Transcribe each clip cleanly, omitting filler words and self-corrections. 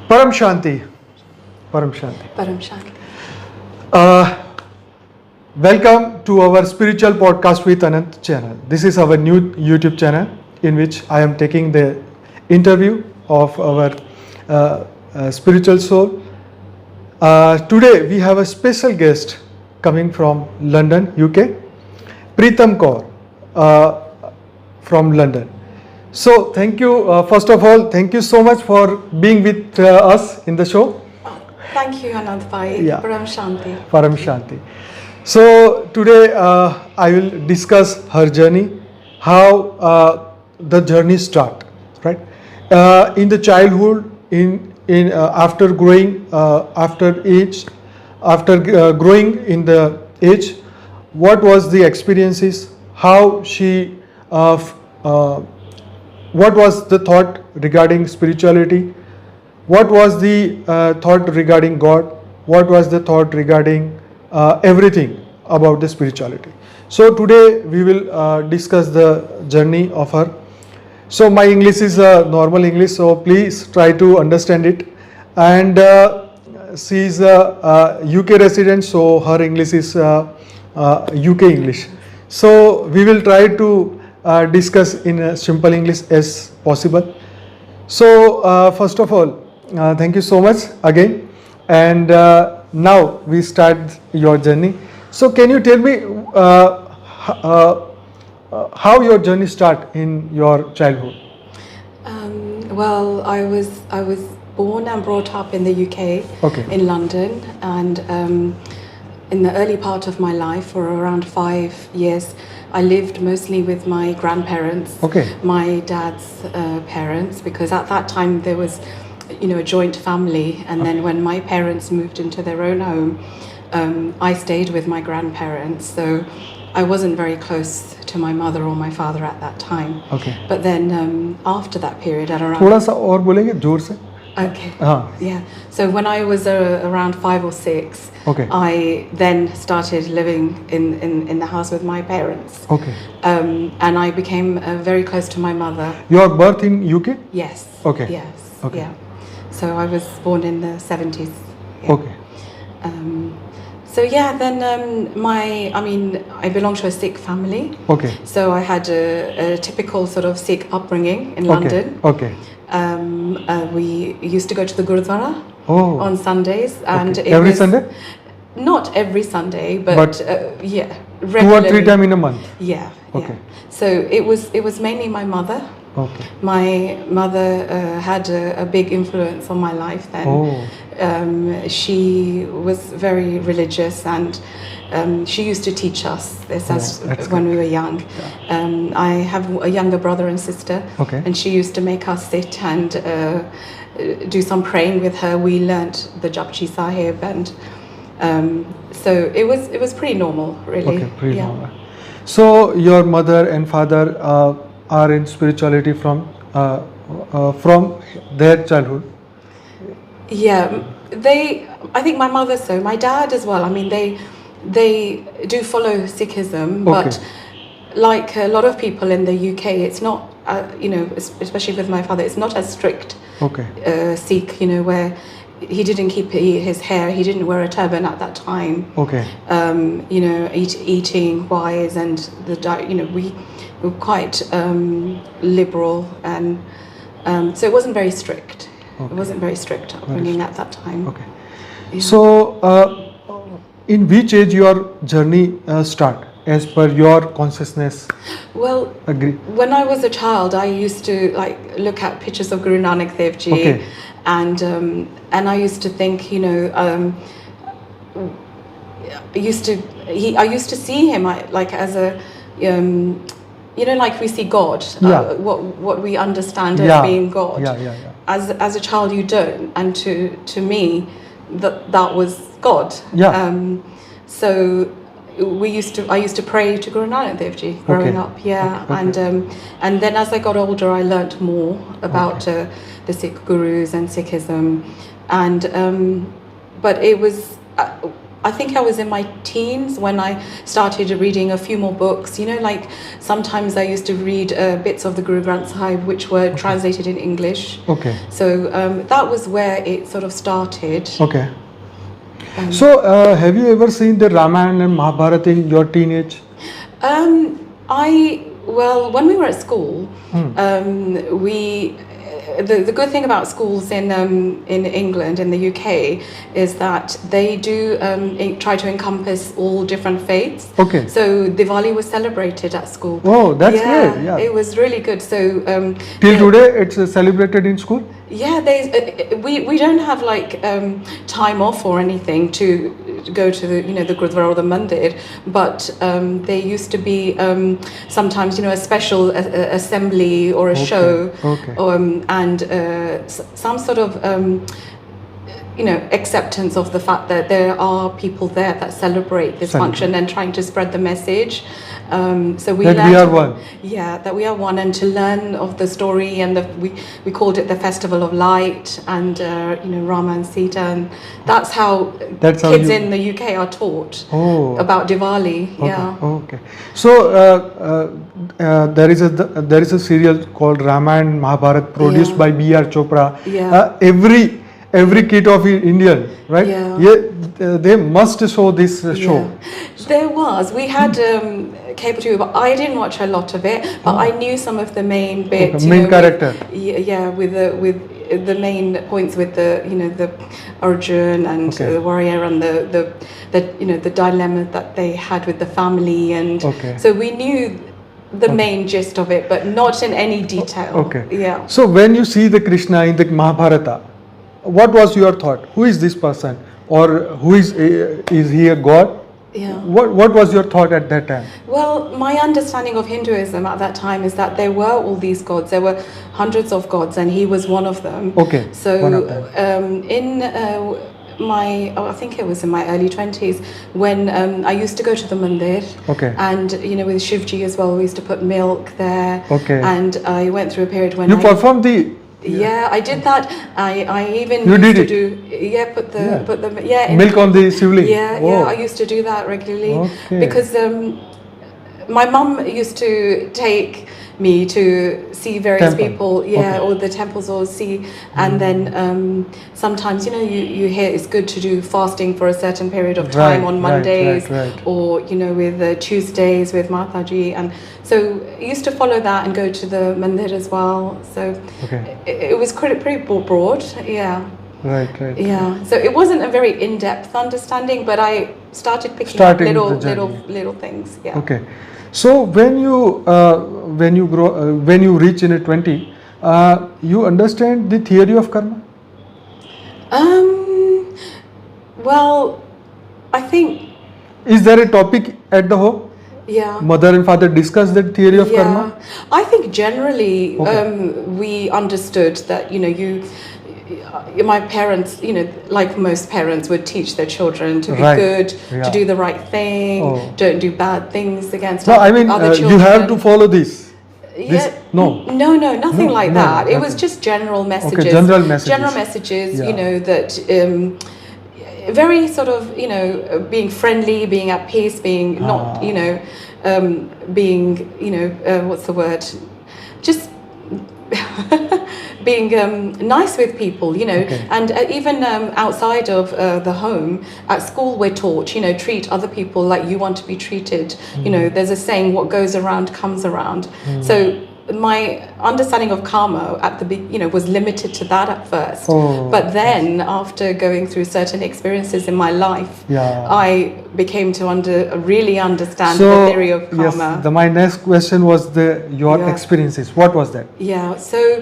Param Shanti. Param Shanti. Param Shanti. Welcome to our spiritual podcast with Anant channel. This is our new YouTube channel in which I am taking the interview of our spiritual soul. Today we have a special guest coming from London, UK, Preetam Kaur from London. So thank you, first of all, thank you so much for being with us in the show. Thank you, Anant Bhai. Yeah. Param Shanti. Param Shanti. So today I will discuss her journey, how the journey start, right? In the childhood, after growing, growing in the age, what was the experiences? How she, what was the thought regarding spirituality? What was the thought regarding God? What was the thought regarding everything about the spirituality? So today we will discuss the journey of her. So my English is normal English, so please try to understand it. And she is a UK resident, so her English is UK English. So we will try to discuss in a simple English as possible. So first of all, thank you so much again. And now we start your journey. So can you tell me how your journey start in your childhood? Well, I was born and brought up in the UK, Okay. in London, and in the early part of my life, for around 5 years, I lived mostly with my grandparents, Okay. my dad's parents, because at that time there was, a joint family, and then when my parents moved into their own home, I stayed with my grandparents, so I wasn't very close to my mother or my father at that time. Okay. But then after that period, at around... थोड़ा सा और बोलेंगे जोर से? Okay. हाँ. Yeah. So when I was around 5 or 6, Okay. I then started living in the house with my parents. Okay. And I became very close to my mother. Your birth in UK? Yes. Okay. Yes. Okay. Yeah. So I was born in the 70s. Yeah. Okay. So yeah, then I belong to a Sikh family. Okay. So I had a typical sort of Sikh upbringing in Okay. London. Okay. We used to go to the Gurudwara on Sundays, and Okay. it Every was Sunday? not every Sunday, but yeah, 2 or 3 regularly. times in a month? Yeah. Okay. Yeah. So it was mainly my mother. Okay. My mother had a big influence on my life then. Oh. She was very religious, and she used to teach us this that's when we were young. I have a younger brother and sister, Okay. and she used to make us sit and do some praying with her. We learnt the Japji Sahib, and so it was pretty normal, really. Okay, pretty Yeah. normal. So your mother and father are in spirituality from their childhood? Yeah, I think my mother so, my dad as well. I mean, they do follow Sikhism, Okay. but like a lot of people in the UK, it's not, especially with my father, it's not as strict Okay. Sikh, where he didn't keep his hair, he didn't wear a turban at that time. Okay. Eating wise, and we were quite liberal, and so it wasn't very strict. Okay. It wasn't very strict upbringing at that time. Okay. Yeah. So in which age your journey start as per your consciousness? Well, Agree. when I was a child, I used to look at pictures of Guru Nanak Dev Ji, Okay. and I used to think, I used to see him as a, like we see God, Yeah. what we understand as Yeah. being God. Yeah. As a child, you don't, and to me, that was God. Yeah. So I used to pray to Guru Nanak Dev Ji growing Okay. up, yeah. Okay. And then as I got older, I learnt more about the Sikh gurus and Sikhism, and but it was I think I was in my teens when I started reading a few more books. You know, like sometimes I used to read bits of the Guru Granth Sahib which were translated in English. Okay. So that was where it sort of started. Okay. So have you ever seen the Ramayana and Mahabharata in your teenage? Well, when we were at school, the good thing about schools in England, in the UK, is that they do try to encompass all different faiths. Okay. So Diwali was celebrated at school. Oh, that's great. Yeah. It was really good. So till today, it's celebrated in school. Yeah, we don't have like time off or anything to go to the Gurdwara or the Mandir, but there used to be sometimes a special assembly or a show, and some sort of acceptance of the fact that there are people there that celebrate this function and trying to spread the message. So we that we are one. Yeah, that we are one, and to learn of the story, and we called it the Festival of Light, and Rama and Sita, and that's how kids in the UK are taught about Diwali. Okay. Yeah. Okay. So there is a serial called Ramayana and Mahabharata produced by B.R. Chopra. Yeah. Every kid of Indian, right? Yeah. They must show this show. There was. We had cable TV, but I didn't watch a lot of it. But I knew some of the main bits. Main character. With the main points with the Arjun and the warrior and the dilemma that they had with the family, and so we knew the main gist of it, but not in any detail. Okay. Yeah. So when you see the Krishna in the Mahabharata, what was your thought? Who is this person, or who is he a god? Yeah. What was your thought at that time? Well, my understanding of Hinduism at that time is that there were all these gods. There were hundreds of gods, and he was one of them. Okay. So one of them. I think it was in my early 20s when I used to go to the mandir. Okay. And with Shivji as well, we used to put milk there. Okay. And I went through a period when you performed the. Yeah, I did that. I even you used did to it. Do put the milk on the shivling. Yeah, I used to do that regularly because my mum used to take me to see various people, or the temples, or see, and then sometimes you hear it's good to do fasting for a certain period of time on Mondays, or with Tuesdays with Mataji, and so I used to follow that and go to the mandir as well. So it was pretty broad, yeah. Right. Yeah. So it wasn't a very in-depth understanding, but I started picking up little things. Yeah. Okay. So when you reach in a 20, you understand the theory of karma? Well, I think. Is there a topic at the home? Yeah. Mother and father discuss that theory of karma? I think generally we understood that my parents, like most parents, would teach their children to be good, to do the right thing, don't do bad things against other children. You have to follow this. No, nothing like that. It was just general messages. Okay, general messages. General messages, that very sort of, being friendly, being at peace, being not, being, what's the word? Just being nice with people, and even outside of the home, at school we're taught, treat other people like you want to be treated. There's a saying, what goes around comes around. So my understanding of karma at the was limited to that at first. But then after going through certain experiences in my life, I became to really understand the theory of karma. Yes, my next question was your experiences. What was that? Yeah, so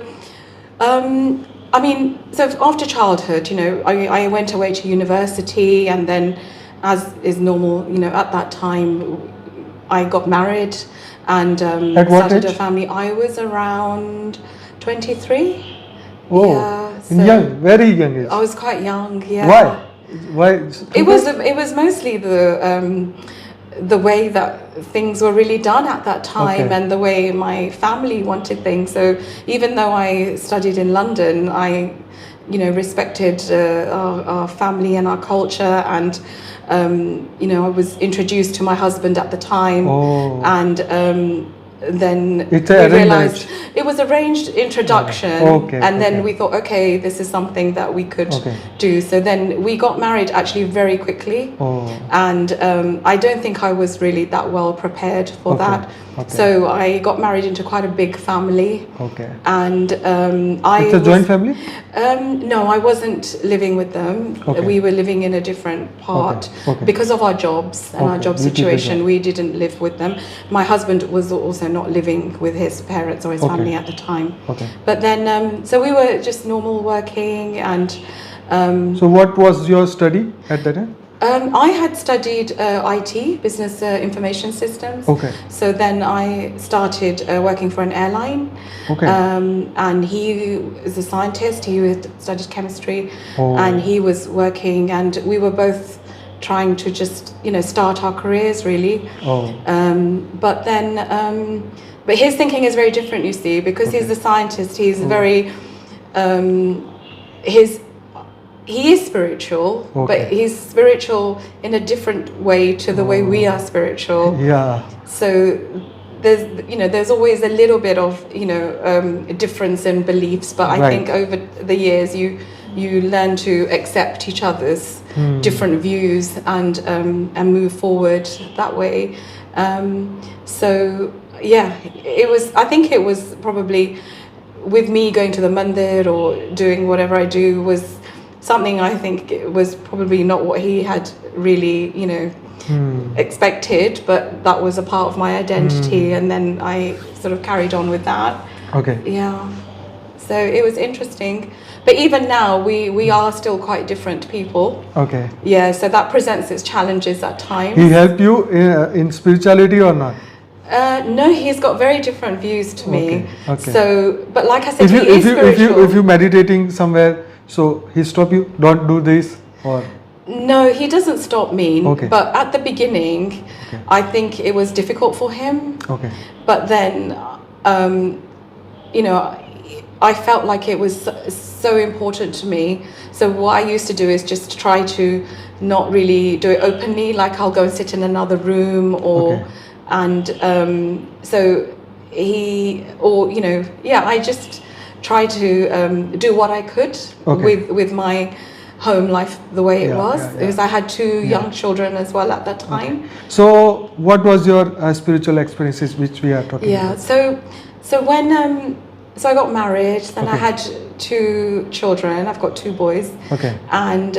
so after childhood, I went away to university, and then, as is normal, at that time, I got married and started a family. I was around 23. Oh, yeah, so young, very young age. I was quite young. Yeah. Why? It was mostly the way that things were really done at that time, and the way my family wanted things. So even though I studied in London, I respected our family and our culture, and I was introduced to my husband at the time, and then It's we arranged realized marriage. it was arranged introduction, Okay, and then okay. we thought, okay, this is something that we could Okay. do. So then we got married actually very quickly, and I don't think I was really that well prepared for Okay, that. okay. So I got married into quite a big family, Okay. and It's a joint family? no, I wasn't living with them. Okay. We were living in a different part. Okay. Because of our jobs and our Okay. job You keep the situation. job. We didn't live with them. My husband was also not living with his parents or his Okay. family at the time. Okay. But then, so we were just normal working, and So what was your study at that time? I had studied IT, business information systems. Okay. So then I started working for an airline. Okay. And he is a scientist. He had studied chemistry, Oh. and he was working, and we were both trying to just start our careers really. Oh. But then, but his thinking is very different. You see, because he's a scientist. He's very he is spiritual, but Okay. he's spiritual in a different way to the way we are spiritual. Yeah. So there's always a little bit of difference in beliefs, but I Right. think over the years you learn to accept each other's different views and move forward that way. So yeah, I think it was probably with me going to the mandir or doing whatever I do was something I think it was probably not what he had really, expected, but that was a part of my identity, and then I sort of carried on with that. Okay. Yeah. So it was interesting. But even now, we are still quite different people. Okay. Yeah, so that presents its challenges at times. He helped you in spirituality or not? No, he's got very different views to me. Okay, okay. So, but like I said, If you he is spiritual. if you meditating somewhere, so he stop you, don't do this, or No, he doesn't stop me. Okay. But at the beginning, Okay. I think it was difficult for him. okay. But then, I felt like it was so important to me. So what I used to do is just try to not really do it openly. Like I'll go and sit in another room, or Okay. and so I just try to do what I could Okay. with my home life the way it Yeah, was, yeah, yeah. because I had two young children as well at that time. So what was your spiritual experiences which we are talking Yeah. about? So when so I got married, then I Okay. had two children. I've got two boys, Okay. and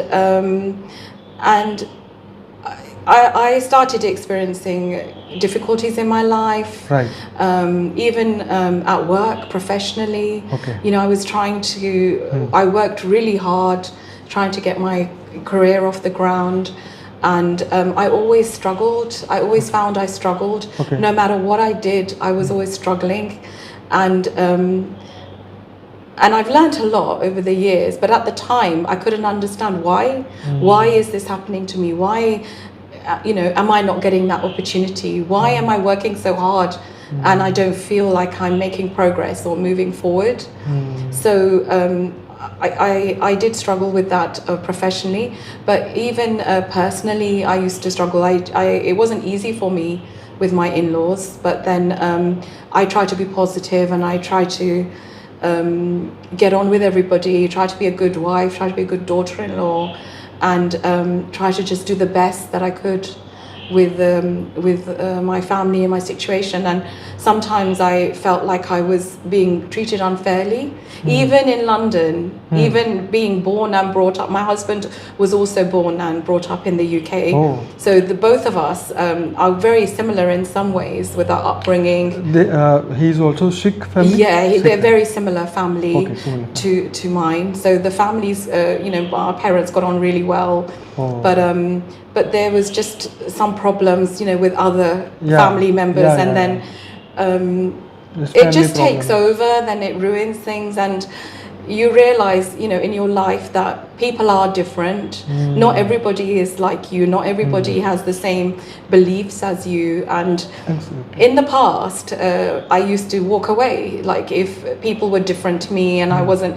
I started experiencing difficulties in my life. Right. Even at work, professionally. Okay. I was trying to. I worked really hard, trying to get my career off the ground, and I always struggled. I always found I struggled. Okay. No matter what I did, I was always struggling, and I've learned a lot over the years. But at the time, I couldn't understand why. Why is this happening to me? Why? Am I not getting that opportunity? Why am I working so hard and I don't feel like I'm making progress or moving forward? So I did struggle with that professionally, but even personally, I used to struggle. It wasn't easy for me with my in-laws, but then I try to be positive, and I try to get on with everybody, try to be a good wife, try to be a good daughter-in-law, and try to just do the best that I could with my family and my situation. And sometimes I felt like I was being treated unfairly, even in London, even being born and brought up. My husband was also born and brought up in the UK. Oh. So the both of us are very similar in some ways with our upbringing. He's also Sikh family? Yeah, Sikh they're very similar family Okay, similar. to mine. So the families, our parents got on really well, Oh. but there was just some problems, with other Yeah, family members, yeah, and yeah, then This it family just takes problem. over. Then it ruins things, and you realize, in your life that people are different. Not everybody is like you. Not everybody has the same beliefs as you, and Absolutely. in the past, I used to walk away. Like if people were different to me and I wasn't,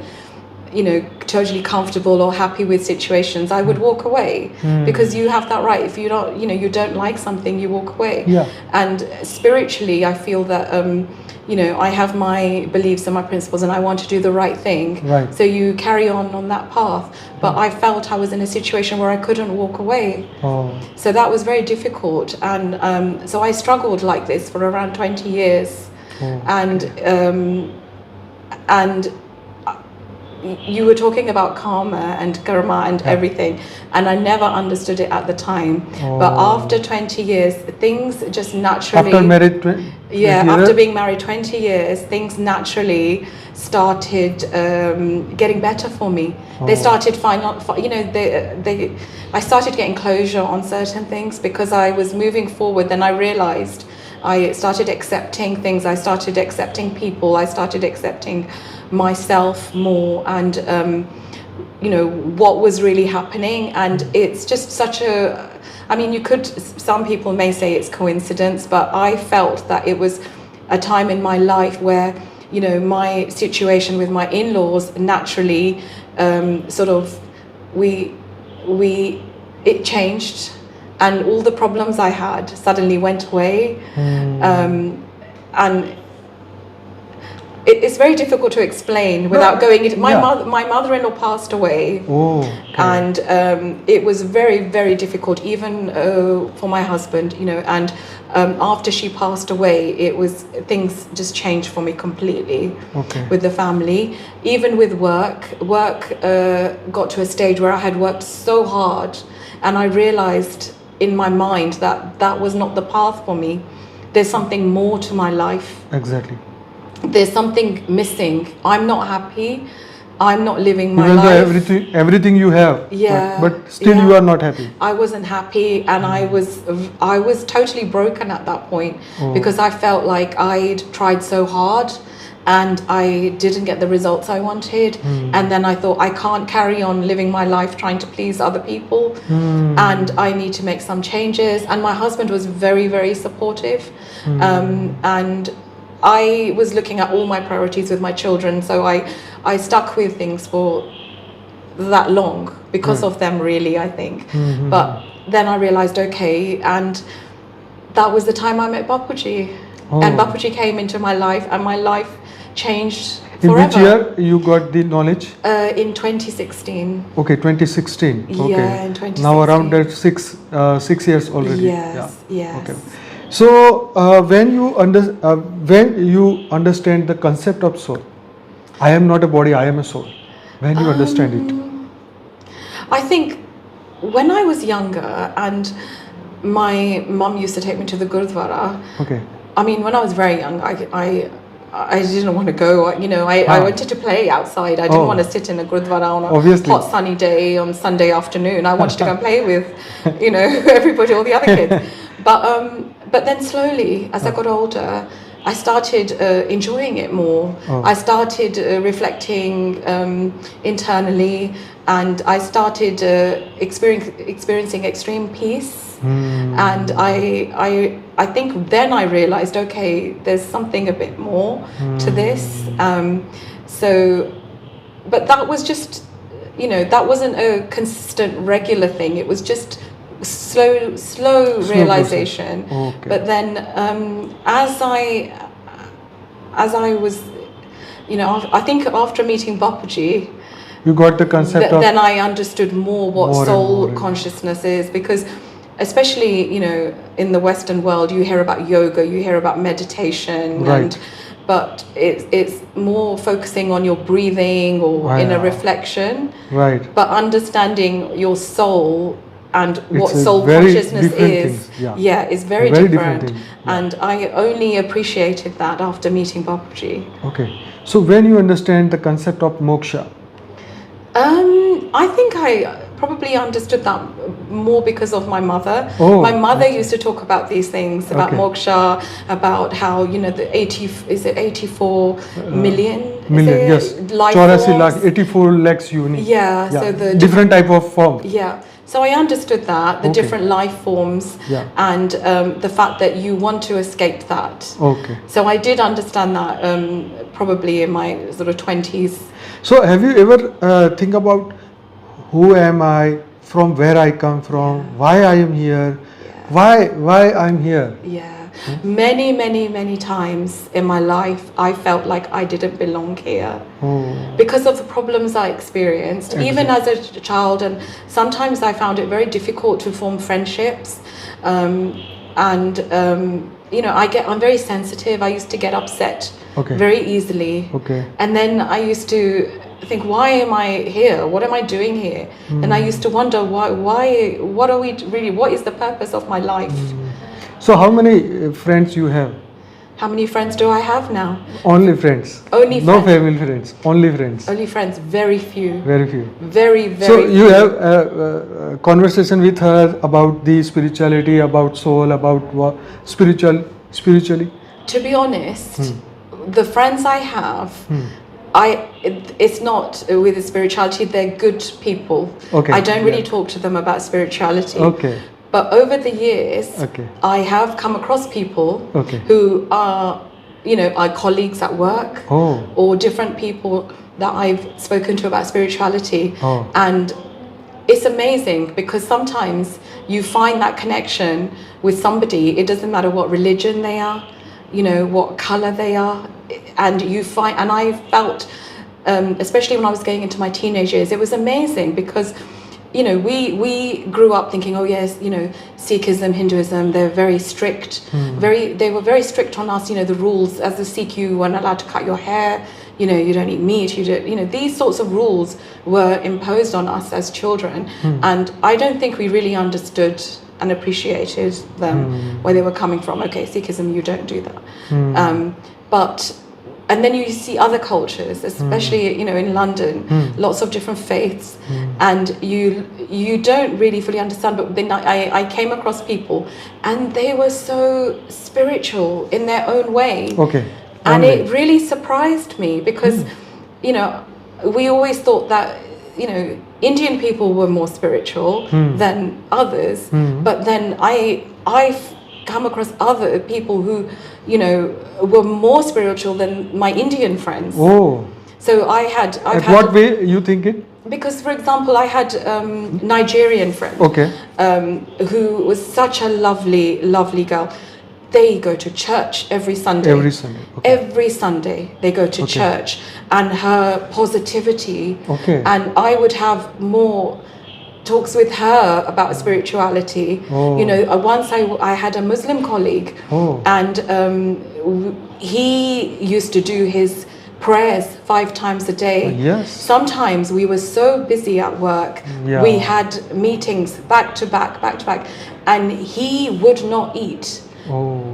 totally comfortable or happy with situations, I would walk away, because you have that right. If you don't, you don't like something, you walk away. Yeah. And spiritually, I feel that, I have my beliefs and my principles, and I want to do the right thing. Right. So you carry on that path. But I felt I was in a situation where I couldn't walk away. Oh. So that was very difficult. And so I struggled like this for around 20 years. Oh. And you were talking about karma and karma and everything, and I never understood it at the time. But after 20 years, things just naturally... After marriage? After being married 20 years, things naturally started getting better for me. They started I started getting closure on certain things because I was moving forward. Then I realized I started accepting things. I started accepting people. I started accepting myself more, and what was really happening. And it's just such a, some people may say it's coincidence, but I felt that it was a time in my life where my situation with my in-laws naturally it changed, and all the problems I had suddenly went away. And it's very difficult to explain without going into my mother-in-law passed away. And it was very, very difficult, even for my husband, and after she passed away, things just changed for me completely. With the family. Even with work got to a stage where I had worked so hard, and I realized in my mind that was not the path for me. There's something more to my life. Exactly. There's something missing. I'm not happy. I'm not living my Even life. Though everything you have, but still you are not happy. I wasn't happy, and I was totally broken at that point, because I felt like I'd tried so hard and I didn't get the results I wanted. And then I thought, I can't carry on living my life trying to please other people, and I need to make some changes. And my husband was very, very supportive, and I was looking at all my priorities with my children, so I stuck with things for that long because of them, really, I think. But then I realized, okay, and that was the time I met Bapuji. And Bapuji came into my life, and my life changed forever. In which year you got the knowledge? In 2016. Okay, 2016. Okay. Yeah, in 2016. Now around that 6 years already. Yes. Okay. So when you understand the concept of soul, I am not a body, I am a soul. When you understand it, I think when I was younger, and my mum used to take me to the Gurdwara. Okay. When I was very young, I didn't want to go. I wanted to play outside. I didn't want to sit in a Gurdwara on a hot sunny day on Sunday afternoon. I wanted to go and play with, everybody, all the other kids. But then slowly, as I got older, I started enjoying it more. I started reflecting internally, and I started experiencing extreme peace. And I think then I realized, okay, there's something a bit more to this. But that was just, that wasn't a consistent, regular thing. It was just slow realization. But then as I was, I think after meeting Bapuji, you got the concept then I understood more what soul consciousness is, because especially in the Western world, you hear about yoga, you hear about meditation, but it's more focusing on your breathing or in a reflection, but understanding your soul and what soul consciousness is, is very different. And I only appreciated that after meeting Bapuji. Okay, so when you understand the concept of moksha, I think I probably understood that more because of my mother. My mother used to talk about these things, about moksha, about how the 84 million yes, life 84 lakhs unique. So the different type of form. So I understood that, the Okay. different life forms, Yeah. and the fact that you want to escape that. Okay. So I did understand that probably in my sort of 20s. So have you ever think about who am I, from where I come from, Yeah. why I am here, Yeah. why I'm here? Yeah. Many times in my life, I felt like I didn't belong here. Oh. Because of the problems I experienced, even as a child, and sometimes I found it very difficult to form friendships. I'm very sensitive. I used to get upset Okay. very easily. Okay. And then I used to think, why am I here? What am I doing here? And I used to wonder, what are we really, what is the purpose of my life? So how many friends you have? How many friends do I have now? Only friends. Only No friends. family friends. Only friends. Only friends, very few. Very few. Very So you few. have a conversation with her about the spirituality, about soul, about what spiritually. To be honest, the friends I have, it's not with the spirituality, they're good people. Okay, I don't really yeah. talk to them about spirituality. Okay. But over the years, Okay. I have come across people Okay. who are, are colleagues at work, Oh. or different people that I've spoken to about spirituality. Oh. And it's amazing because sometimes you find that connection with somebody. It doesn't matter what religion they are, what color they are, and I felt, especially when I was going into my teenage years, it was amazing because we grew up thinking, oh yes, Sikhism, Hinduism, they're very strict. They were very strict on us. The rules, as a Sikh, you weren't allowed to cut your hair. You don't eat meat. These sorts of rules were imposed on us as children, and I don't think we really understood and appreciated them, where they were coming from. Okay, Sikhism, you don't do that. And then you see other cultures, especially in London, lots of different faiths, and you don't really fully understand. But then I came across people, and they were so spiritual in their own way. Okay. And it really surprised me because we always thought that Indian people were more spiritual than others, but then I've come across other people who were more spiritual than my Indian friends. Oh. So I've had What way you think it? Because, for example, I had Nigerian friend, Okay. who was such a lovely girl. They go to church every Sunday. Every Sunday. Okay. Every Sunday they go to church, and her positivity. Okay. And I would have more talks with her about spirituality. Oh. Once I had a Muslim colleague, and he used to do his prayers 5 times a day. Yes. Sometimes we were so busy at work, Yeah. we had meetings back to back, and he would not eat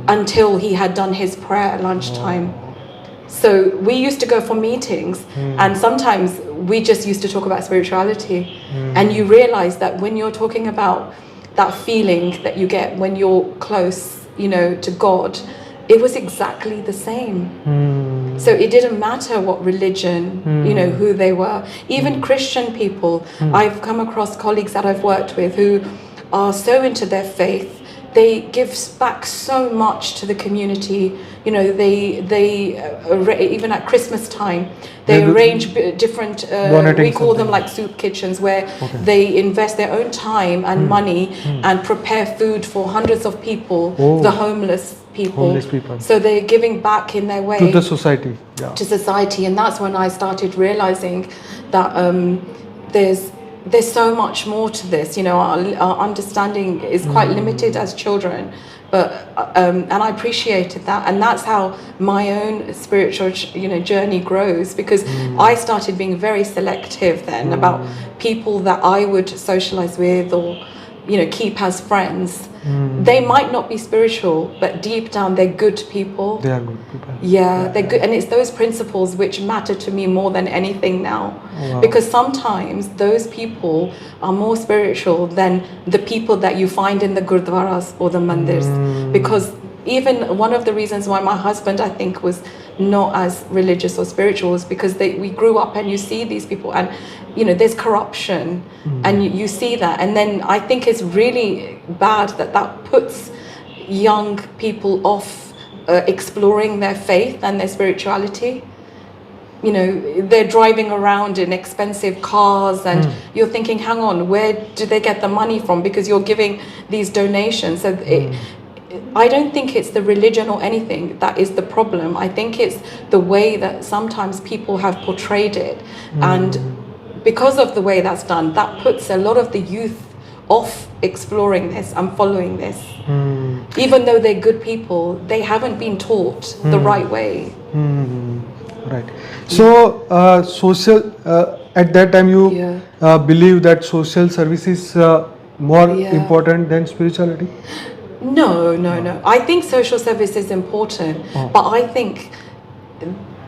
until he had done his prayer at lunchtime. So we used to go for meetings, and sometimes we just used to talk about spirituality. And you realize that when you're talking about that feeling that you get when you're close, to God, it was exactly the same. So it didn't matter what religion, who they were. Even Christian people, I've come across colleagues that I've worked with who are so into their faith. They give back so much to the community. They even at Christmas time, they arrange different, we call them like soup kitchens, where they invest their own time and money and prepare food for hundreds of people, the homeless people. So they're giving back in their way To the society. Yeah. to society. And that's when I started realizing that there's so much more to this. Our understanding is quite limited as children, but and I appreciated that, and that's how my own spiritual journey grows, because I started being very selective then about people that I would socialize with or keep as friends. They might not be spiritual, but deep down they're good people. They are good people. Yeah, they're good, and it's those principles which matter to me more than anything now. Wow. Because sometimes those people are more spiritual than the people that you find in the gurdwaras or the mandirs. Because even one of the reasons why my husband, I think, was not as religious or spiritual is because we grew up and you see these people and there's corruption and you see that, and then I think it's really bad that puts young people off exploring their faith and their spirituality. They're driving around in expensive cars and you're thinking, hang on, where do they get the money from? Because you're giving these donations. So I don't think it's the religion or anything that is the problem. I think it's the way that sometimes people have portrayed it. And because of the way that's done, that puts a lot of the youth off exploring this and following this. Even though they're good people, they haven't been taught the right way. Right. So, social, at that time you believe that social service is more important than spirituality? No. I think social service is important, but I think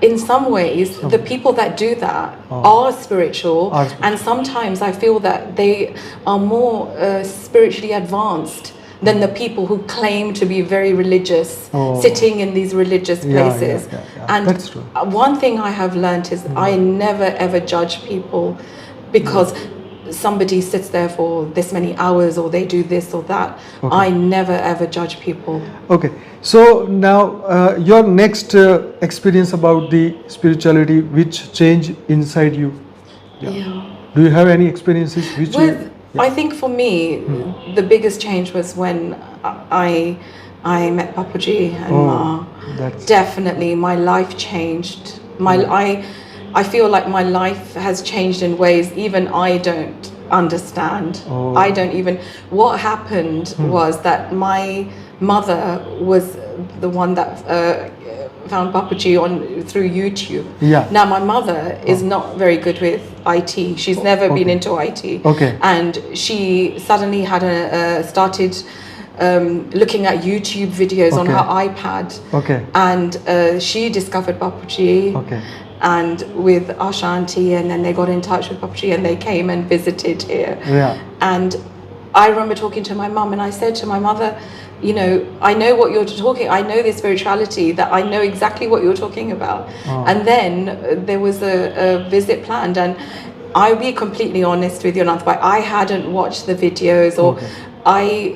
in some ways the people that do that are spiritual, and sometimes I feel that they are more spiritually advanced than the people who claim to be very religious, sitting in these religious places. And that's true. One thing I have learned is I never ever judge people because somebody sits there for this many hours or they do this or that. I never ever judge people. Okay, so now your next experience about the spirituality which change inside you. Do you have any experiences which I think for me, the biggest change was when I met Bapuji and Ma. Definitely, my life changed. I feel like my life has changed in ways even I don't understand. I don't even. What happened was that my mother was the one that found Bapuji through YouTube. Now my mother is not very good with IT. She's never been into IT. And she suddenly had started looking at YouTube videos on her iPad. And she discovered Bapuji. And with Asha Auntie, and then they got in touch with Bapuji and they came and visited here. And I remember talking to my mum and I said to my mother, I know what you're talking, I know this spirituality, that I know exactly what you're talking about. And then there was a visit planned, and I'll be completely honest with you, Anant, I hadn't watched the videos or I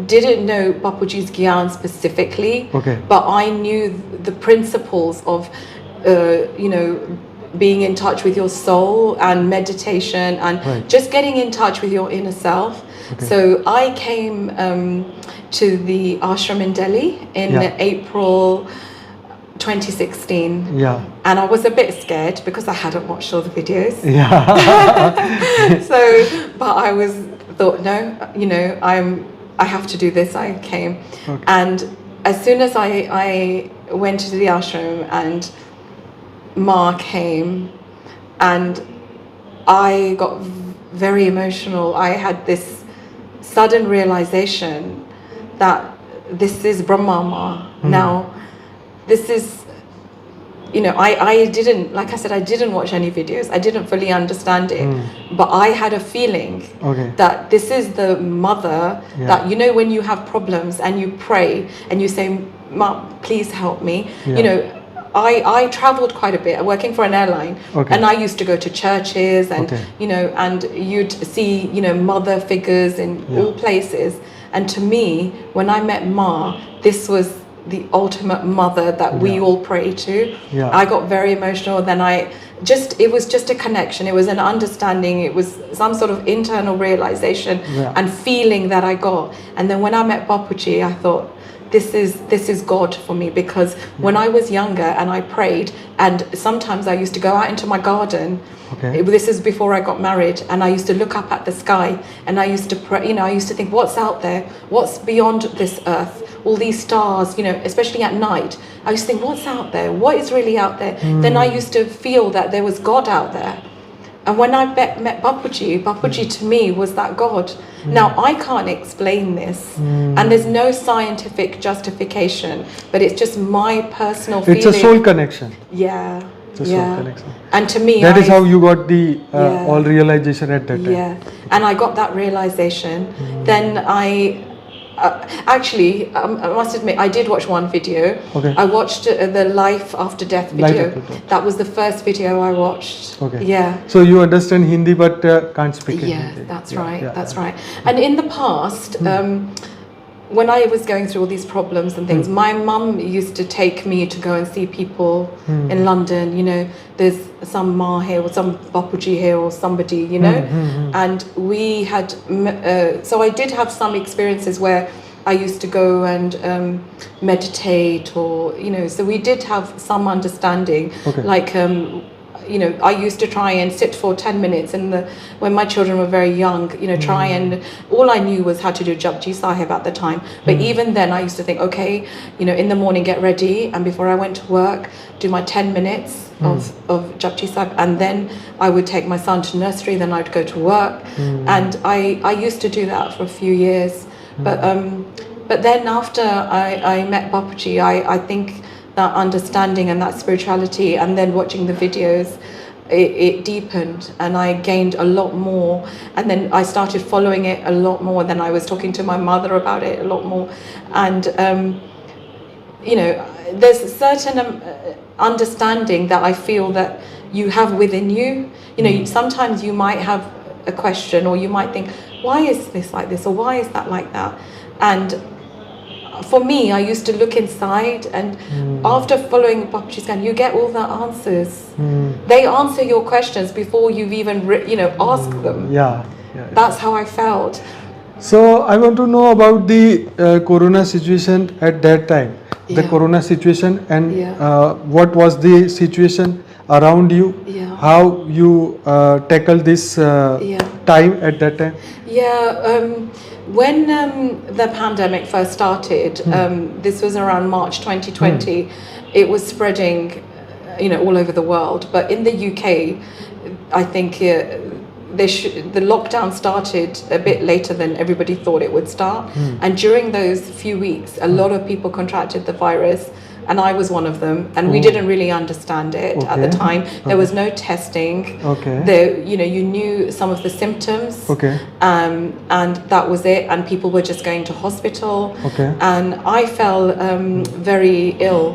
didn't know Bapuji's Gyan specifically, but I knew the principles of being in touch with your soul and meditation and just getting in touch with your inner self. So I came to the ashram in Delhi in April 2016. And I was a bit scared because I hadn't watched all the videos. But I thought, no, I have to do this. I came. And as soon as I went to the ashram and Ma came, and I got very emotional. I had this sudden realization that this is Brahma Ma. Now, this is, I didn't, like I said, I didn't watch any videos. I didn't fully understand it. But I had a feeling that this is the mother that, when you have problems and you pray and you say, Ma, please help me, I traveled quite a bit working for an airline, and I used to go to churches and and you'd see mother figures in all places, and to me when I met Ma, this was the ultimate mother that we all pray to. I got very emotional. Then it was just a connection, it was an understanding, it was some sort of internal realization and feeling that I got. And then when I met Bapuji, I thought, this is God for me, because when I was younger and I prayed, and sometimes I used to go out into my garden, this is before I got married, and I used to look up at the sky and I used to pray, I used to think, what's out there, what's beyond this earth, all these stars, especially at night, I used to think, what's out there, what is really out there? Then I used to feel that there was God out there. And when I met Bapuji to me was that God. Now, I can't explain this, and there's no scientific justification, but it's just my personal feeling. It's a soul connection. It's a soul connection. And to me, that is how you got the all realization at that time. And I got that realization. Then Actually, I must admit, I did watch one video. Okay. I watched the life after death Life video. after death. That was the first video I watched. Okay. Yeah. So you understand Hindi but can't speak in Yeah, Hindi. that's Yeah, right. yeah, That's yeah. right. And in the past, when I was going through all these problems and things, my mum used to take me to go and see people in London. You know, there's some Ma here or some bapuji here or somebody, you know. And we had, so I did have some experiences where I used to go and meditate, or, you know, so we did have some understanding. Okay. Like, you know, I used to try and sit for 10 minutes when my children were very young, you know, try and, all I knew was how to do Japji Sahib at the time. But even then I used to think, okay, you know, in the morning get ready, and before I went to work, do my 10 minutes of Japji Sahib, and then I would take my son to nursery, then I'd go to work. And I used to do that for a few years. But then after I met Bapuji, I think that understanding and that spirituality, and then watching the videos, it deepened, and I gained a lot more. And then I started following it a lot more. Then I was talking to my mother about it a lot more. And, you know, there's a certain understanding that I feel that you have within you. You know, sometimes you might have a question, or you might think, why is this like this, or why is that like that? And for me, I used to look inside, and after following Bapuji's guide, you get all the answers. They answer your questions before you've even, you know, asked them. Yeah. That's how I felt. So I want to know about the corona situation at that time. The Yeah. corona situation, and Yeah. what was the situation around you? Yeah. How you tackle this time at that time? Yeah, when the pandemic first started, this was around March 2020, it was spreading, you know, all over the world. But in the UK, I think the lockdown started a bit later than everybody thought it would start. And during those few weeks, a lot of people contracted the virus. And I was one of them, and we didn't really understand it at the time. There was no testing. There, you know, you knew some of the symptoms, and that was it. And people were just going to hospital. And I fell very ill.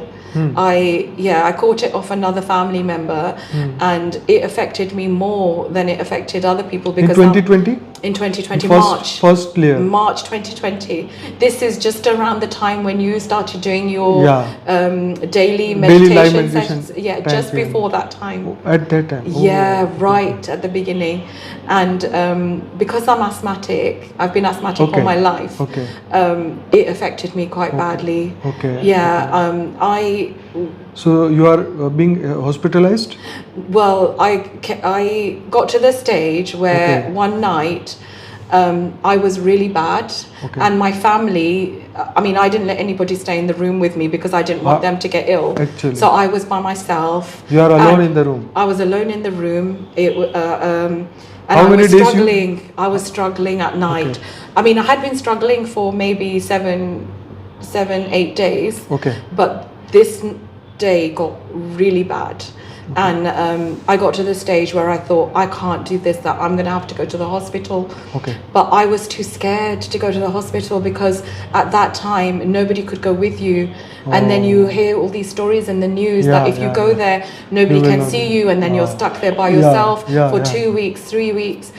I caught it off another family member, and it affected me more than it affected other people, because in 2020? In 2020, first clear. March 2020. This is just around the time when you started doing your daily meditation sessions. Yeah, just before that time. At that time? Yeah, right at the beginning. And because I'm asthmatic, I've been asthmatic all my life. It affected me quite badly. So you are being hospitalized? Well, I got to the stage where one night I was really bad, and my family, I mean, I didn't let anybody stay in the room with me because I didn't want them to get ill. Actually. So I was by myself. You are alone in the room? I was alone in the room. And How many days I was struggling at night. I mean, I had been struggling for maybe 7-8 days. But this day got really bad. And I got to the stage where I thought, I can't do this, that I'm going to have to go to the hospital. But I was too scared to go to the hospital, because at that time nobody could go with you. And then you hear all these stories in the news that if you go there, nobody can see you, and then you're stuck there by yourself for 2 weeks, 3 weeks.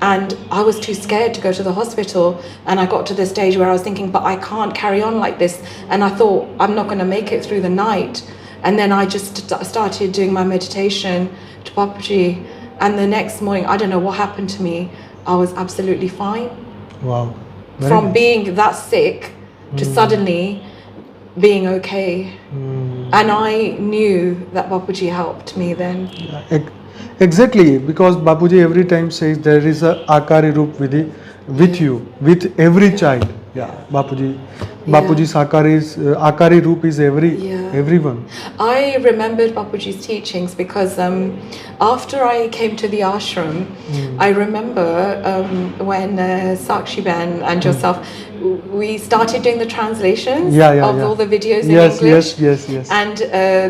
And I was too scared to go to the hospital. And I got to the stage where I was thinking, but I can't carry on like this. And I thought, I'm not going to make it through the night. And then I just started doing my meditation to Bapuji. And the next morning, I don't know what happened to me. I was absolutely fine. Wow. From being that sick to suddenly being okay. And I knew that Bapuji helped me then. Exactly, because Bapuji every time says there is a Akari Roop with you, with every child. Bapuji's Akari Roop is everyone. I remembered Bapuji's teachings because after I came to the ashram, I remember when Sakshi Ben and yourself, we started doing the translations of all the videos in English. Yes. And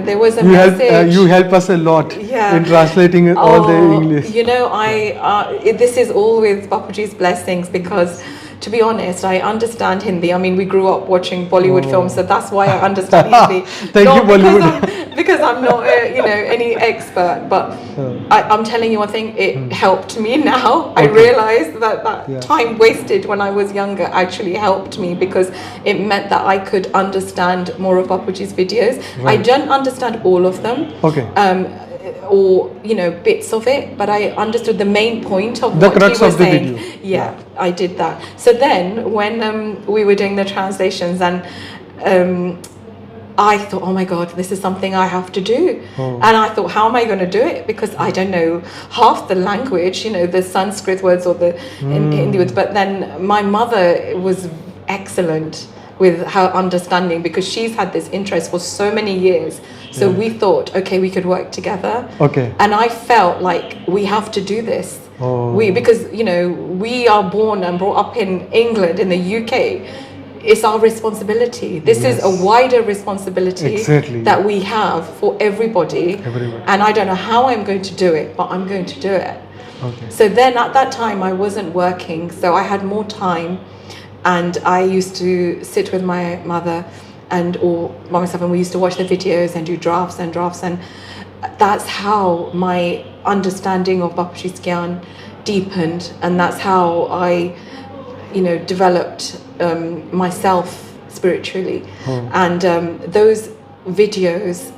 there was a message. You help us a lot in translating all the English. You know, this is all with Bapuji's blessings, because to be honest, I understand Hindi. I mean, we grew up watching Bollywood films, so that's why I understand Hindi. Thank Not you, Bollywood. because I'm not, any expert. But I'm telling you one thing, it helped me now. I realized that time wasted when I was younger actually helped me, because it meant that I could understand more of Bapuji's videos. I don't understand all of them. Okay. Or bits of it, but I understood the main point of The what crux he was of the saying. video. Yeah, I did that. So then when we were doing the translations, and I thought, oh my God, this is something I have to do. And I thought, how am I going to do it? Because I don't know half the language, the Sanskrit words or the Hindi words. But then my mother was excellent with her understanding, because she's had this interest for so many years. So we thought, okay, we could work together. Okay. And I felt like we have to do this. Because, we are born and brought up in England, in the UK. It's our responsibility. This is a wider responsibility that we have for everybody. And I don't know how I'm going to do it, but I'm going to do it. Okay. So then at that time I wasn't working, so I had more time. And I used to sit with my mother or by myself, and we used to watch the videos and do drafts, and that's how my understanding of Bapuji's Gyan deepened, and that's how I, developed myself spiritually. And those videos,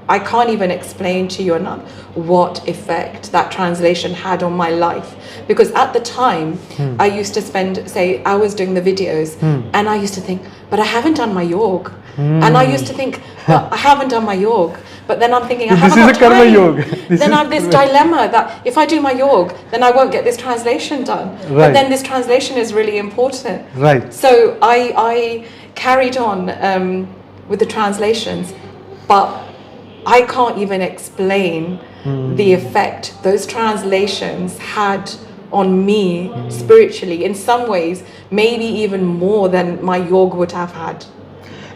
I can't even explain to you enough what effect that translation had on my life, because at the time I used to spend, say, hours doing the videos, and I used to think, but I haven't done my yoga, and I used to think, well, I haven't done my yoga, but then I'm thinking, I haven't got time. Karma yoga. Then I have this dilemma that if I do my yoga, then I won't get this translation done. But then this translation is really important. Right. So I carried on with the translations, but I can't even explain the effect those translations had on me spiritually. In some ways, maybe even more than my yoga would have had.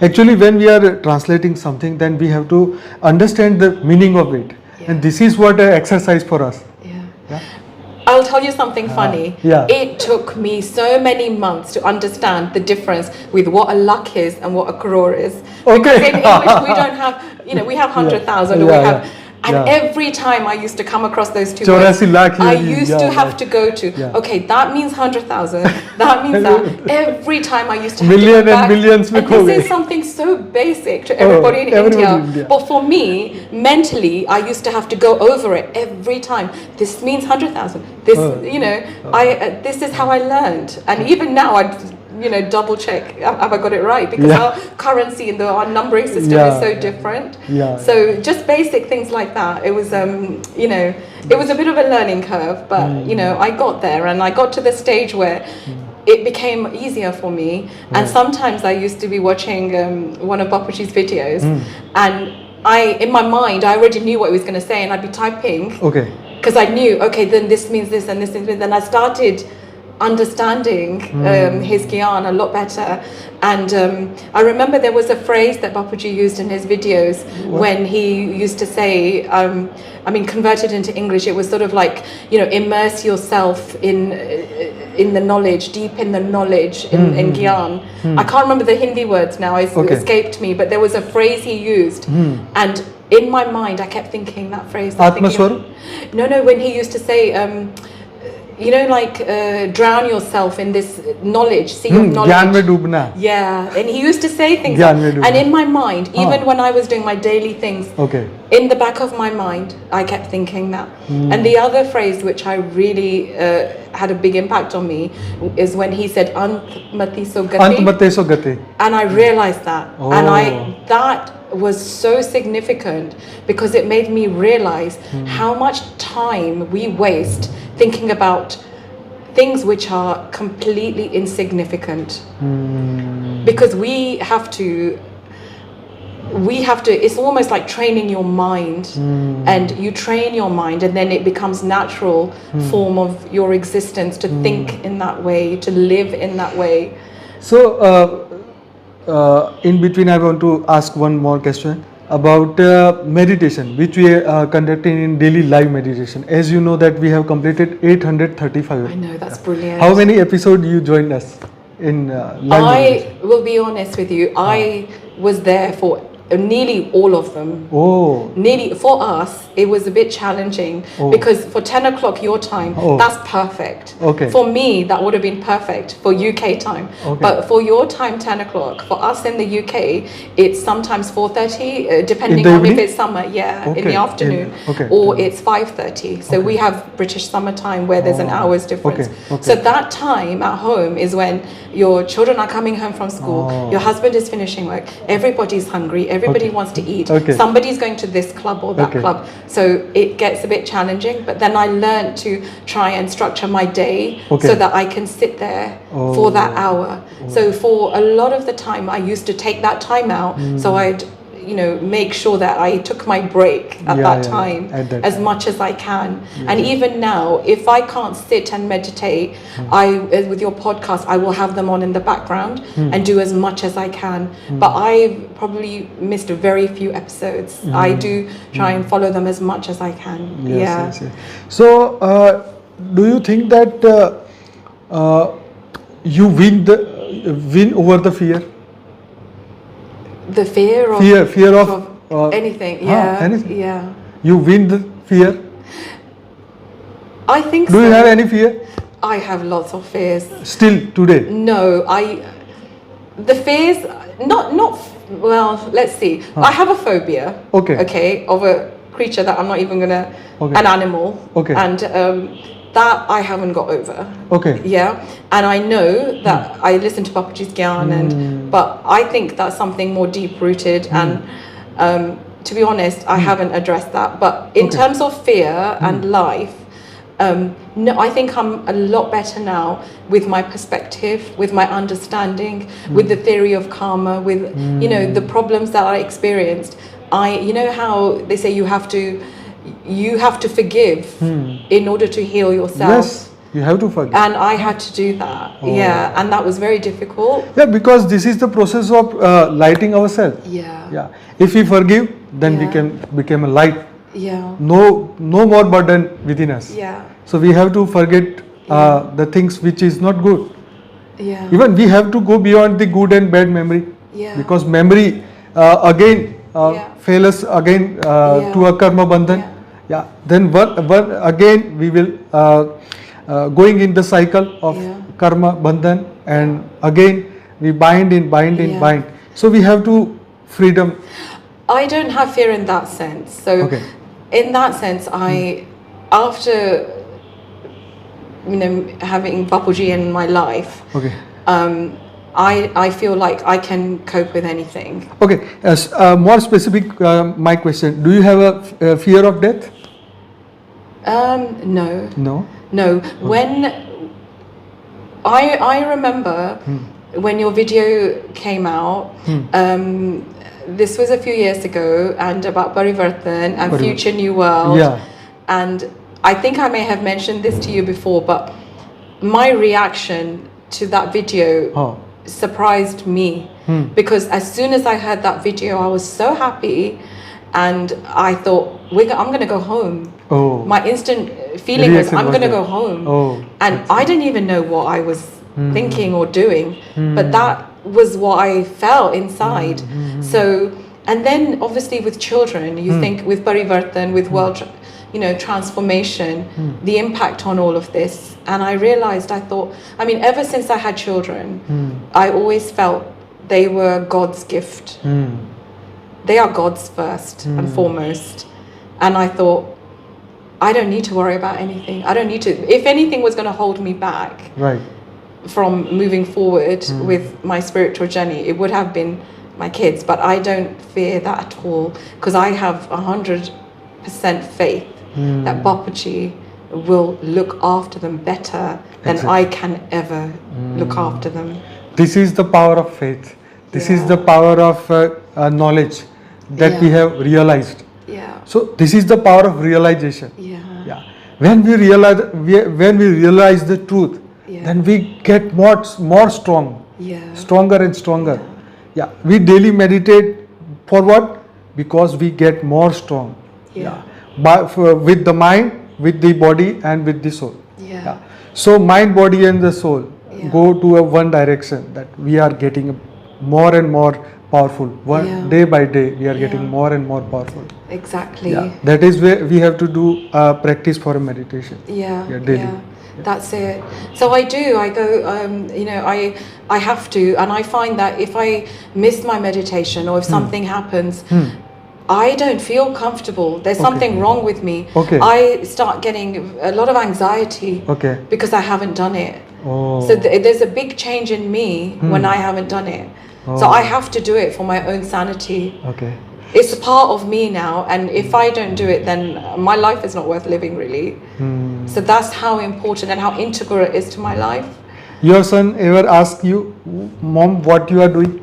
Actually, when we are translating something, then we have to understand the meaning of it. And this is what an exercise for us. Yeah. I'll tell you something funny. Yeah. It took me so many months to understand the difference with what a lakh is and what a crore is. Because in English we don't have, we have 100,000 or we have... And every time I used to come across those two words, I used to have to go to, okay, that means 100,000, that means that. Every time I used to have to go back. Millions and this is something so basic to everybody in India. But for me, mentally, I used to have to go over it every time. This means 100,000. This, this is how I learned. And even now, I double check, have I got it right? Because our currency and our numbering system is so different. So just basic things like that. It was, it was a bit of a learning curve, but I got there, and I got to the stage where it became easier for me. And sometimes I used to be watching one of Bapuji's videos, and in my mind, I already knew what he was going to say, and I'd be typing. Okay. Because I knew, okay, then this means this, and this means this. Then I started understanding his Gyan a lot better. And I remember there was a phrase that Bapuji used in his videos when he used to say, converted into English, it was sort of like, immerse yourself in the knowledge, deep in the knowledge in Gyan. I can't remember the Hindi words now, it's escaped me, but there was a phrase he used. And in my mind, I kept thinking that phrase. Atmaswarup? No, when he used to say, drown yourself in this knowledge, sea of knowledge. Gyan mein doobna. Yeah, and he used to say things like, and in my mind, even when I was doing my daily things, in the back of my mind, I kept thinking that. And the other phrase which I really had a big impact on me is when he said, Ant mati so gati. And I realized that. And that was so significant, because it made me realize how much time we waste thinking about things which are completely insignificant. Because we have to, it's almost like training your mind, and you train your mind, and then it becomes natural form of your existence to think in that way, to live in that way. So in between, I want to ask one more question. about meditation, which we are conducting in daily live meditation. As you know that we have completed 835. I know, that's brilliant. How many episodes you joined us in live meditation? I will be honest with you, I was there for nearly all of them. Oh. Nearly, for us, it was a bit challenging because for 10 o'clock your time, that's perfect. Okay. For me, that would have been perfect for UK time. Okay. But for your time, 10 o'clock, for us in the UK, it's sometimes 4:30, depending the on evening? if it's summer, in the afternoon, okay. or it's 5:30. So we have British summer time where there's an hour's difference. Okay. So that time at home is when your children are coming home from school, your husband is finishing work, everybody's hungry, everybody wants to eat, somebody's going to this club or that club. So it gets a bit challenging, but then I learned to try and structure my day so that I can sit there for that hour. So for a lot of the time I used to take that time out, so I'd make sure that I took my break at that time as much as I can. And even now, if I can't sit and meditate, with your podcast, I will have them on in the background and do as much as I can. But I've probably missed very few episodes. I do try and follow them as much as I can. Yes. So, do you think that you win over the fear? The fear of anything, anything. Yeah. You win the fear? I think Do you have any fear? I have lots of fears. Still today? No, the fears, well, let's see. I have a phobia, of a creature that I'm not even gonna, an animal. And that I haven't got over. And I know that I listen to Bapuji's Gyan, but I think that's something more deep rooted. And to be honest, I haven't addressed that. But in terms of fear and life, no, I think I'm a lot better now with my perspective, with my understanding, with the theory of karma, with the problems that I experienced. How they say you have to forgive in order to heal yourself. Yes, you have to forgive. And I had to do that. And that was very difficult. Yeah, because this is the process of lighting ourselves. Yeah. If we forgive, then we can become a light. No more burden within us. So we have to forget the things which is not good. Even we have to go beyond the good and bad memory. Because memory again fail us again to a karma bandhan. Then again we will going in the cycle of karma bandhan, and again we bind. So we have to freedom. I don't have fear in that sense. So in that sense, after having Bapuji in my life, I feel like I can cope with anything. More specific, my question: do you have a fear of death? No. When I remember when your video came out, this was a few years ago, and about Parivartan and Future New World. And I think I may have mentioned this to you before, but my reaction to that video surprised me, because as soon as I heard that video, I was so happy, and I thought, I'm going to go home. My instant feeling was, I'm going to go home. And I didn't even know what I was thinking or doing, but that was what I felt inside. So, and then obviously with children, you think with Parivartan, with world transformation, the impact on all of this. And I realized, ever since I had children, I always felt they were God's gift. They are God's first and foremost. And I thought, I don't need to worry about anything. I don't need to, if anything was going to hold me back from moving forward with my spiritual journey, it would have been my kids. But I don't fear that at all, because I have 100% faith that Bapuji will look after them better than I can ever look after them. This is the power of faith. This is the power of knowledge that we have realized. So this is the power of realization. When we realize the truth, then we get more strong, stronger and stronger. We daily meditate for what? because we get more strong. Yeah. With the mind, with the body, and with the soul. Yeah. So mind, body, and the soul Yeah. go to a one direction, that we are getting more and more powerful. Yeah. Day by day, we are getting Yeah. more and more powerful. Exactly. Yeah. That is where we have to do practice for a meditation. Yeah, Daily. yeah, that's it. So I do. I go. I have to, and I find that if I miss my meditation or if something happens, I don't feel comfortable. There's something wrong with me. Okay. I start getting a lot of anxiety. Okay. Because I haven't done it. Oh. So there's a big change in me when I haven't done it. So I have to do it for my own sanity. Okay. It's a part of me now, and if I don't do it, then my life is not worth living, really. So that's how important and how integral it is to my life. Your son ever ask you, Mom, what you are doing?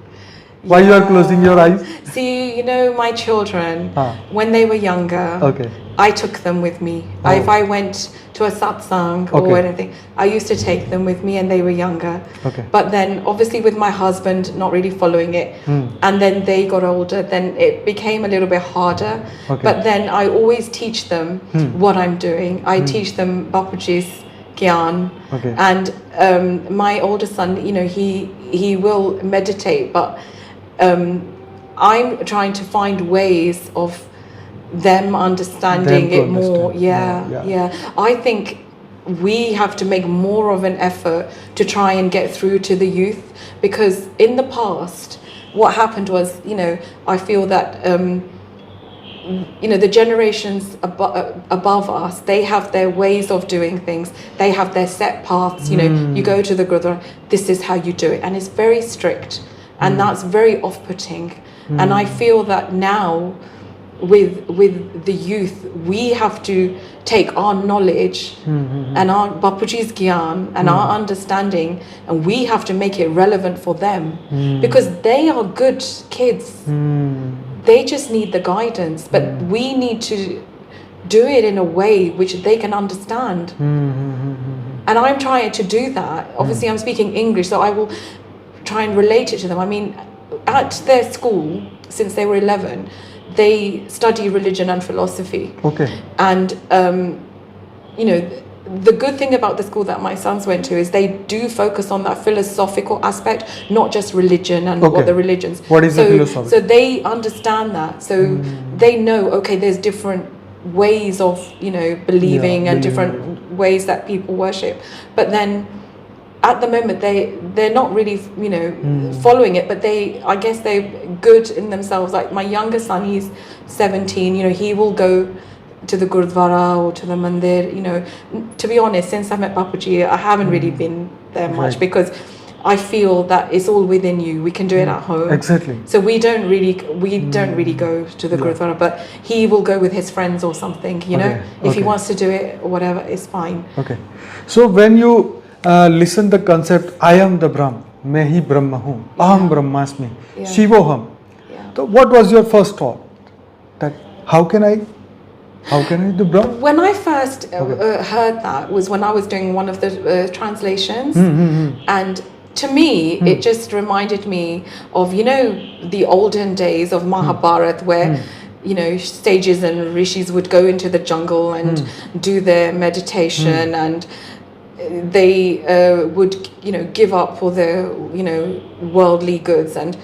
Why you are closing your eyes? See, my children, when they were younger, Okay. I took them with me. If I went to a satsang or anything, I used to take them with me, and they were younger. Okay. But then, obviously, with my husband not really following it, and then they got older, then it became a little bit harder. Okay. But then I always teach them what I'm doing. I teach them bapuji's gyan. Okay. And my older son, he will meditate, but I'm trying to find ways of them understanding it more. Yeah. I think we have to make more of an effort to try and get through to the youth, because in the past, what happened was, I feel that the generations above us, they have their ways of doing things. They have their set paths. You go to the Gurdwara, this is how you do it, and it's very strict, and that's very off-putting. And I feel that now, with the youth, we have to take our knowledge and our bapuji's gyan and our understanding, and we have to make it relevant for them, because they are good kids. They just need the guidance, but we need to do it in a way which they can understand. And I'm trying to do that. Obviously, I'm speaking English, so I will try and relate it to them. I mean, at their school, since they were 11, they study religion and philosophy. Okay. And, the good thing about the school that my sons went to is they do focus on that philosophical aspect, not just religion and what the religions. What is the philosophy? So they understand that. So they know, okay, there's different ways of, believing and different ways that people worship. But then at the moment they're not really following it, but I guess they're good in themselves. Like my younger son, he's 17, he will go to the Gurdwara or to the mandir. To be honest, since I met Bapuji, I haven't really been there much, because I feel that it's all within you. We can do it at home. Exactly. So we don't really go to the Gurdwara, but he will go with his friends or something, if he wants to do it or whatever, it's fine. Okay. So when you listen the concept, I am the Brahm, मैं ही ब्रह्म हूँ, aham brahmasmi, shivoham. So what was your first thought? That how can I do Brahm? When I first heard that was when I was doing one of the translations, and to me it just reminded me of the olden days of Mahabharata, where sages and rishis would go into the jungle and do their meditation, and they would give up all their worldly goods, and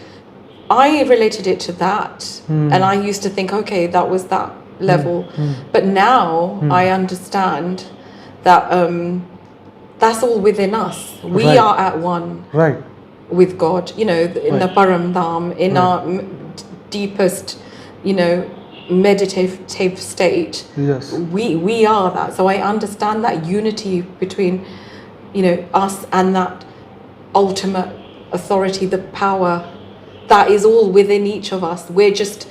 I related it to that, and I used to think, okay, that was that level, but now I understand that that's all within us. We are at one with God, in the Param Dham, in our deepest meditative state. Yes. We are that. So I understand that unity between us and that ultimate authority, the power that is all within each of us. We're just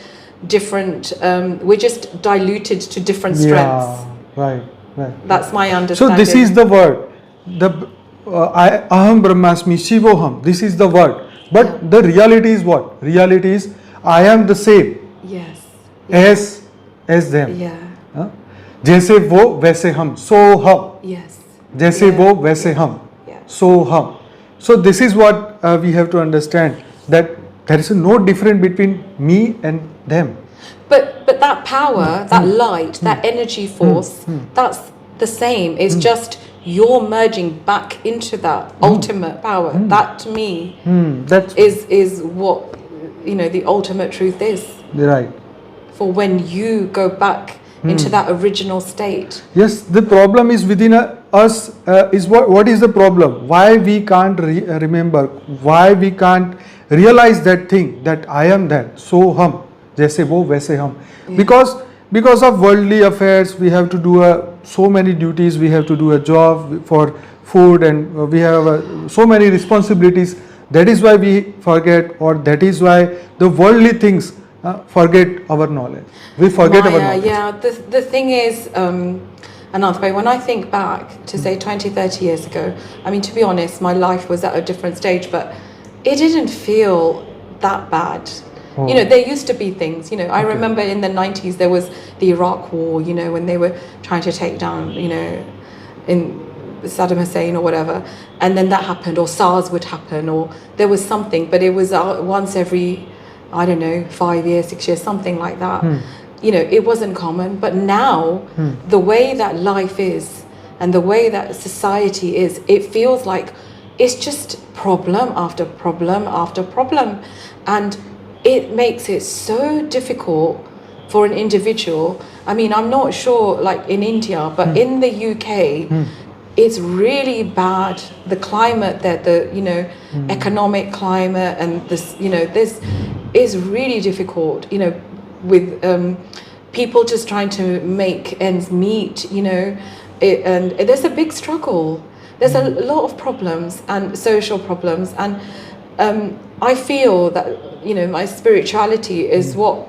different, we're just diluted to different strengths. Right. That's my understanding. So this is the word, aham brahmasmi shivoham, this is the word, but the reality is what? Reality is I am the same as them. जैसे वो वैसे हम, so हम. जैसे वो वैसे हम, so हम. So this is what we have to understand, that there is no difference between me and them. But that power, that light, that energy force, that's the same. It's just you're merging back into that ultimate power. That to me That's is what the ultimate truth is. right. For when you go back into that original state. Yes, the problem is within us. Is what is the problem? Why we can't remember? Why we can't realize that thing that I am that. So hum, जैसे वो वैसे हम. Because of worldly affairs, we have to do so many duties. We have to do a job for food, and we have so many responsibilities. That is why we forget, or that is why the worldly things forget our knowledge. We forget our knowledge. Yeah, the thing is, Anant, when I think back to say 20, 30 years ago, I mean, to be honest, my life was at a different stage, but it didn't feel that bad. Oh. There used to be things, I remember in the 90s there was the Iraq war, when they were trying to take down, in Saddam Hussein or whatever, and then that happened, or SARS would happen, or there was something, but it was once every, I don't know, 5 years, 6 years, something like that. It wasn't common, but now the way that life is and the way that society is, it feels like it's just problem after problem after problem, and it makes it so difficult for an individual. I mean, I'm not sure like in India, but in the UK, it's really bad. The climate, that the economic climate, and this this is really difficult. With people just trying to make ends meet. And there's a big struggle. There's a lot of problems and social problems, and I feel that my spirituality is what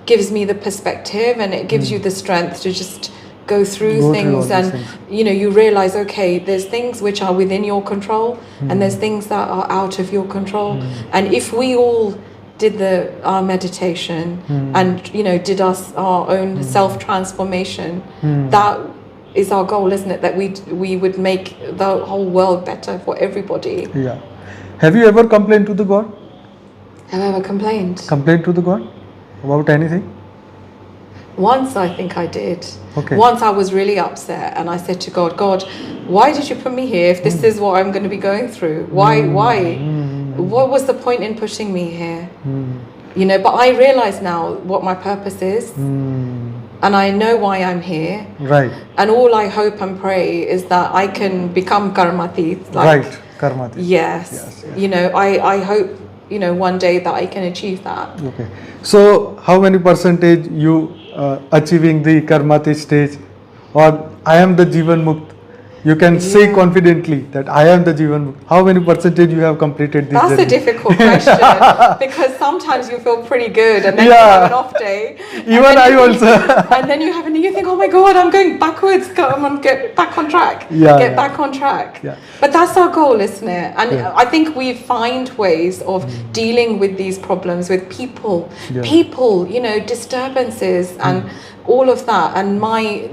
gives me the perspective, and it gives you the strength to just go through things, and you realize, okay, there's things which are within your control, and there's things that are out of your control, and if we all did our meditation and did our own self transformation, that is our goal, isn't it? That we would make the whole world better for everybody. Yeah. Have you ever complained to the God? Have I ever complained? Complained to the God about anything? Once I think I did. Okay. Once I was really upset, and I said to God, why did you put me here if this is what I'm going to be going through? Why? What was the point in pushing me here? But I realize now what my purpose is, and I know why I'm here. Right. And all I hope and pray is that I can become karmatit. Right. Karmatit. Yes. I hope one day that I can achieve that. Okay. So how many percentage you achieving the karmatit stage, or I am the Jivan Mukt? You can say confidently that I am the Jivan Mukt. How many percentage you have completed this journey? That's a difficult question, because sometimes you feel pretty good, and then you have an off day. Even I also. And then you think, oh my God, I'm going backwards. Come on, get back on track. Get back on track. Yeah. But that's our goal, isn't it? And I think we find ways of dealing with these problems with people, disturbances and all of that. And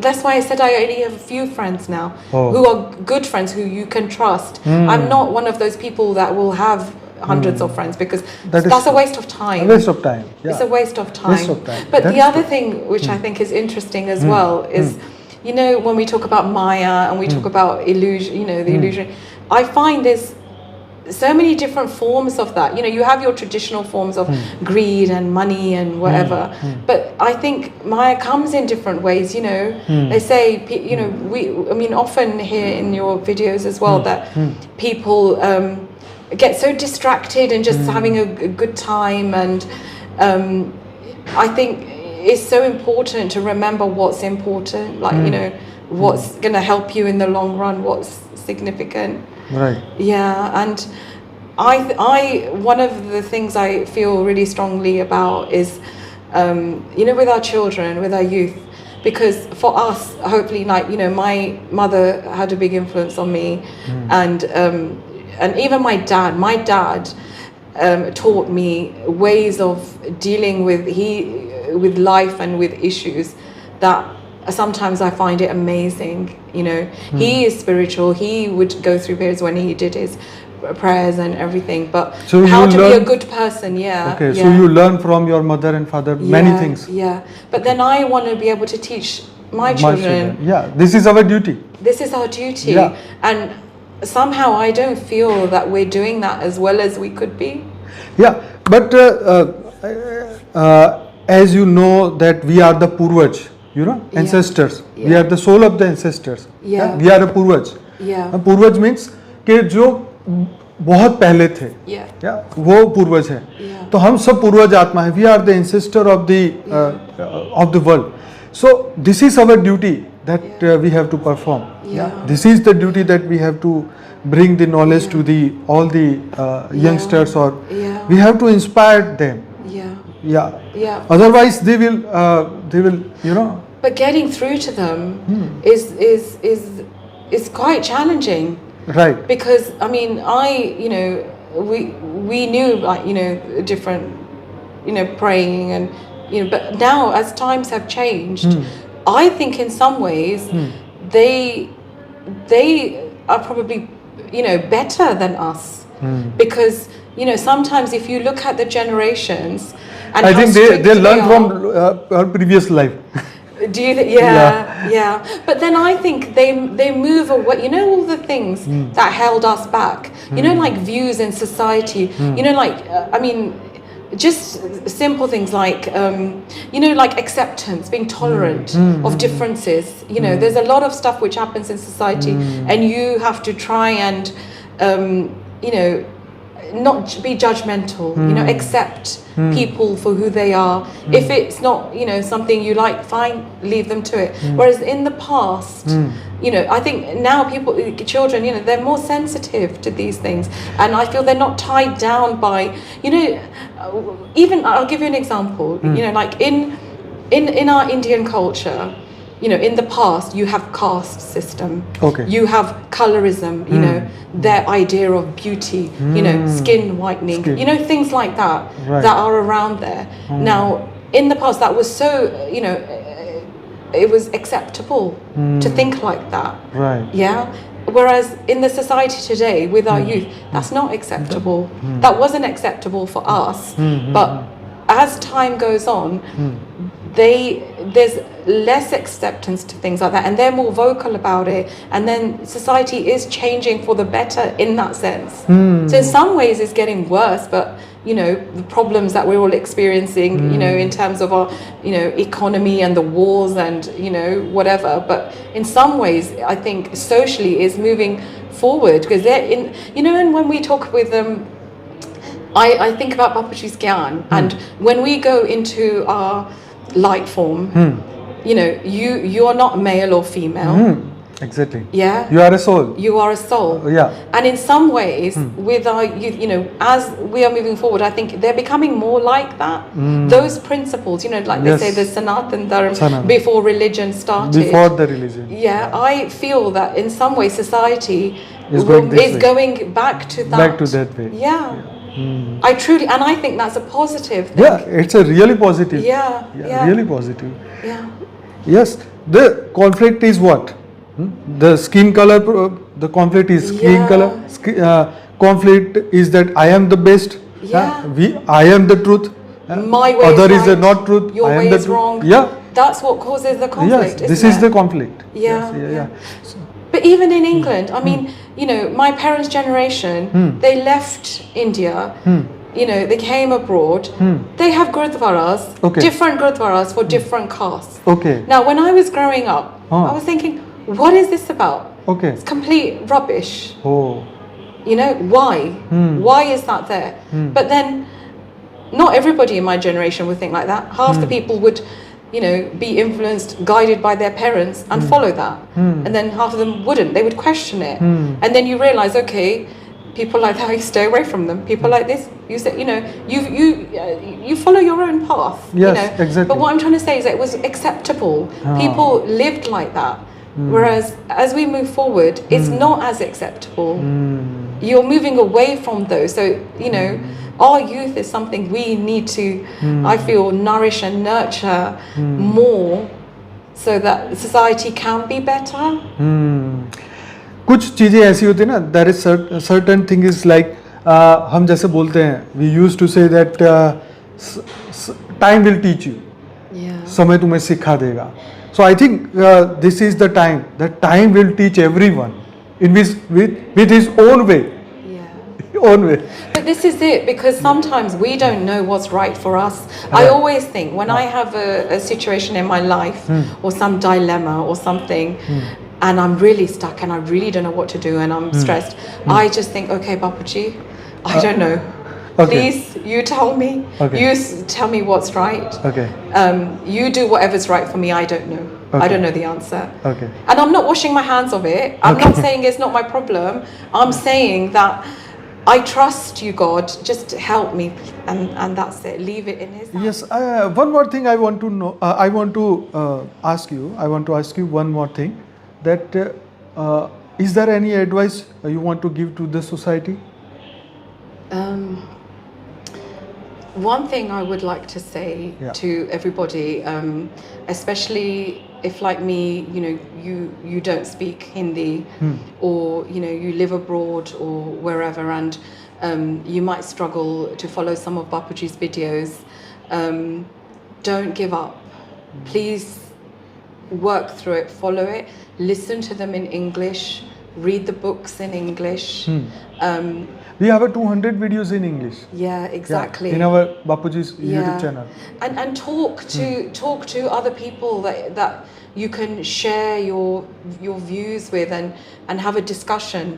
that's why I said I only have a few friends now who are good friends who you can trust. I'm not one of those people that will have hundreds of friends, because that's a waste of time. A waste of time. Yeah. It's a waste of time. Waste of time. But the other thing which I think is interesting as well is, when we talk about Maya and we talk about illusion, the illusion, I find there's so many different forms of that. You have your traditional forms of greed and money and whatever, but I think Maya comes in different ways. They say, we often hear in your videos as well that people get so distracted and just having a good time, and I think it's so important to remember what's important, what's going to help you in the long run, what's significant. Right. Yeah, and I one of the things I feel really strongly about is, with our children, with our youth, because for us, hopefully, my mother had a big influence on me, and even my dad taught me ways of dealing with life and with issues that sometimes I find it amazing. He is spiritual. He would go through periods when he did his prayers and everything, but So how you to be a learn- good person. Yeah. Okay, yeah. so you learn from your mother and father many Yeah, things. Yeah, but then I want to be able to teach my My children. Yeah, this is our duty. This is our duty, Yeah. and somehow I don't feel that we're doing that as well as we could be. Yeah, but as you know that we are the Purvaj, you know, Yeah. ancestors. We Yeah. are the soul of the ancestors. Yeah. We are a Purvaj. Yeah. पूर्वज means कि जो बहुत पहले थे, Yeah. या वो पूर्वज है. Yeah. तो हम सब पूर्वज आत्मा है. We are the ancestor of the world. So this is our duty that we have to perform. Yeah. This is the duty that we have to bring the knowledge to the all the youngsters, or Yeah. we have to inspire them. Yeah. Yeah. Yeah. Otherwise, they will, you know. But getting through to them is quite challenging. Right. Because I mean, we knew, like, different, praying, and but now as times have changed, I think in some ways they are probably better than us, because sometimes if you look at the generations, and I how think strict they learn are, from our previous life. Do you think? Yeah. But then I think they move away. All the things that held us back. Like views in society. I mean, just simple things like like acceptance, being tolerant of differences. There's a lot of stuff which happens in society, and you have to try and not be judgmental. Accept people for who they are. If it's not something you like, fine, leave them to it. Whereas in the past, I think now children, they're more sensitive to these things, and I feel they're not tied down by even, I'll give you an example. Like in our Indian culture, in the past, you have caste system. Okay. You have colorism, their idea of beauty, skin whitening, things like that, Right. that are around there. Now, in the past, that was so, it was acceptable to think like that. Right. Yeah. Whereas in the society today, with our youth, that's not acceptable. That wasn't acceptable for us. But as time goes on, there's less acceptance to things like that, and they're more vocal about it, and then society is changing for the better in that sense. So in some ways it's getting worse, but the problems that we're all experiencing, in terms of our economy and the wars and whatever, but in some ways I think socially is moving forward, because they're in, and when we talk with them, I think about bapuji's gyan, and when we go into our light form, you are not male or female. Exactly. Yeah. You are a soul. You are a soul. Yeah. And in some ways, with our youth, as we are moving forward, I think they're becoming more like that. Those principles, like Yes. they say, the Sanatan Dharma, Sanatan. before religion started. Before the religion. Yeah, I feel that in some way society Is going this way. going back to that. Back to that way. Yeah. I truly, and I think that's a positive thing. Yeah, it's a really positive. Yeah. Really positive. Yeah. Yes, the conflict is what? The skin color, the conflict is skin Yeah. color. Conflict is that I am the best. Yeah. I am the truth. My way Other is is right, not truth. your I am way the is truth. wrong. Yeah. That's what causes the conflict. Yes, this isn't is it? the conflict. Yeah, Yes, yeah. But even in England, I mean, my parents' generation, they left India. They came abroad. They have gurdwaras, Okay. different gurdwaras for different castes. Okay. Now, when I was growing up, I was thinking, what is this about? Okay. It's complete rubbish. Oh. Why? Why is that there? But then, not everybody in my generation would think like that. Half the people would, be influenced, guided by their parents and follow that. And then half of them wouldn't. They would question it. And then you realize, okay, people like that, you stay away from them. People like this, you say, you follow your own path. Yes, exactly. But what I'm trying to say is that it was acceptable. People lived like that. Whereas as we move forward, it's not as acceptable. You're moving away from those. So, our youth is something we need to, I feel, nourish and nurture more, so that society can be better. कुछ चीज़ें ऐसी होती है ना, there is certain thing is like, हम जैसे बोलते हैं, we use to say that time will teach you, Yeah. समय तुम्हें सिखा देगा. So I think this is the time, that time will teach everyone in with his own way. Yeah. Own way. But this is it, because sometimes we don't know what's right for us. I Right. always think when I have a situation in my life or some dilemma or something, and I'm really stuck and I really don't know what to do and I'm stressed, I just think, okay, bapuji, I don't know. Okay. Please, you tell me. Okay. You tell me what's right. Okay. You do whatever's right for me. I don't know. Okay. I don't know the answer. Okay. And I'm not washing my hands of it. I'm not saying it's not my problem. I'm saying that I trust you, God. Just help me, and that's it. Leave it in His hands. Yes. One more thing I want to know. I want to ask you. I want to ask you one more thing. That is there any advice you want to give to the society? One thing I would like to say to everybody, especially if, like me, you don't speak Hindi, or you live abroad or wherever, and you might struggle to follow some of Bapuji's videos. Don't give up. Please work through it, follow it, listen to them in English, read the books in English. We have a 200 videos in English. Yeah, exactly. In our Bapuji's YouTube channel. And talk to other people that you can share your views with and have a discussion.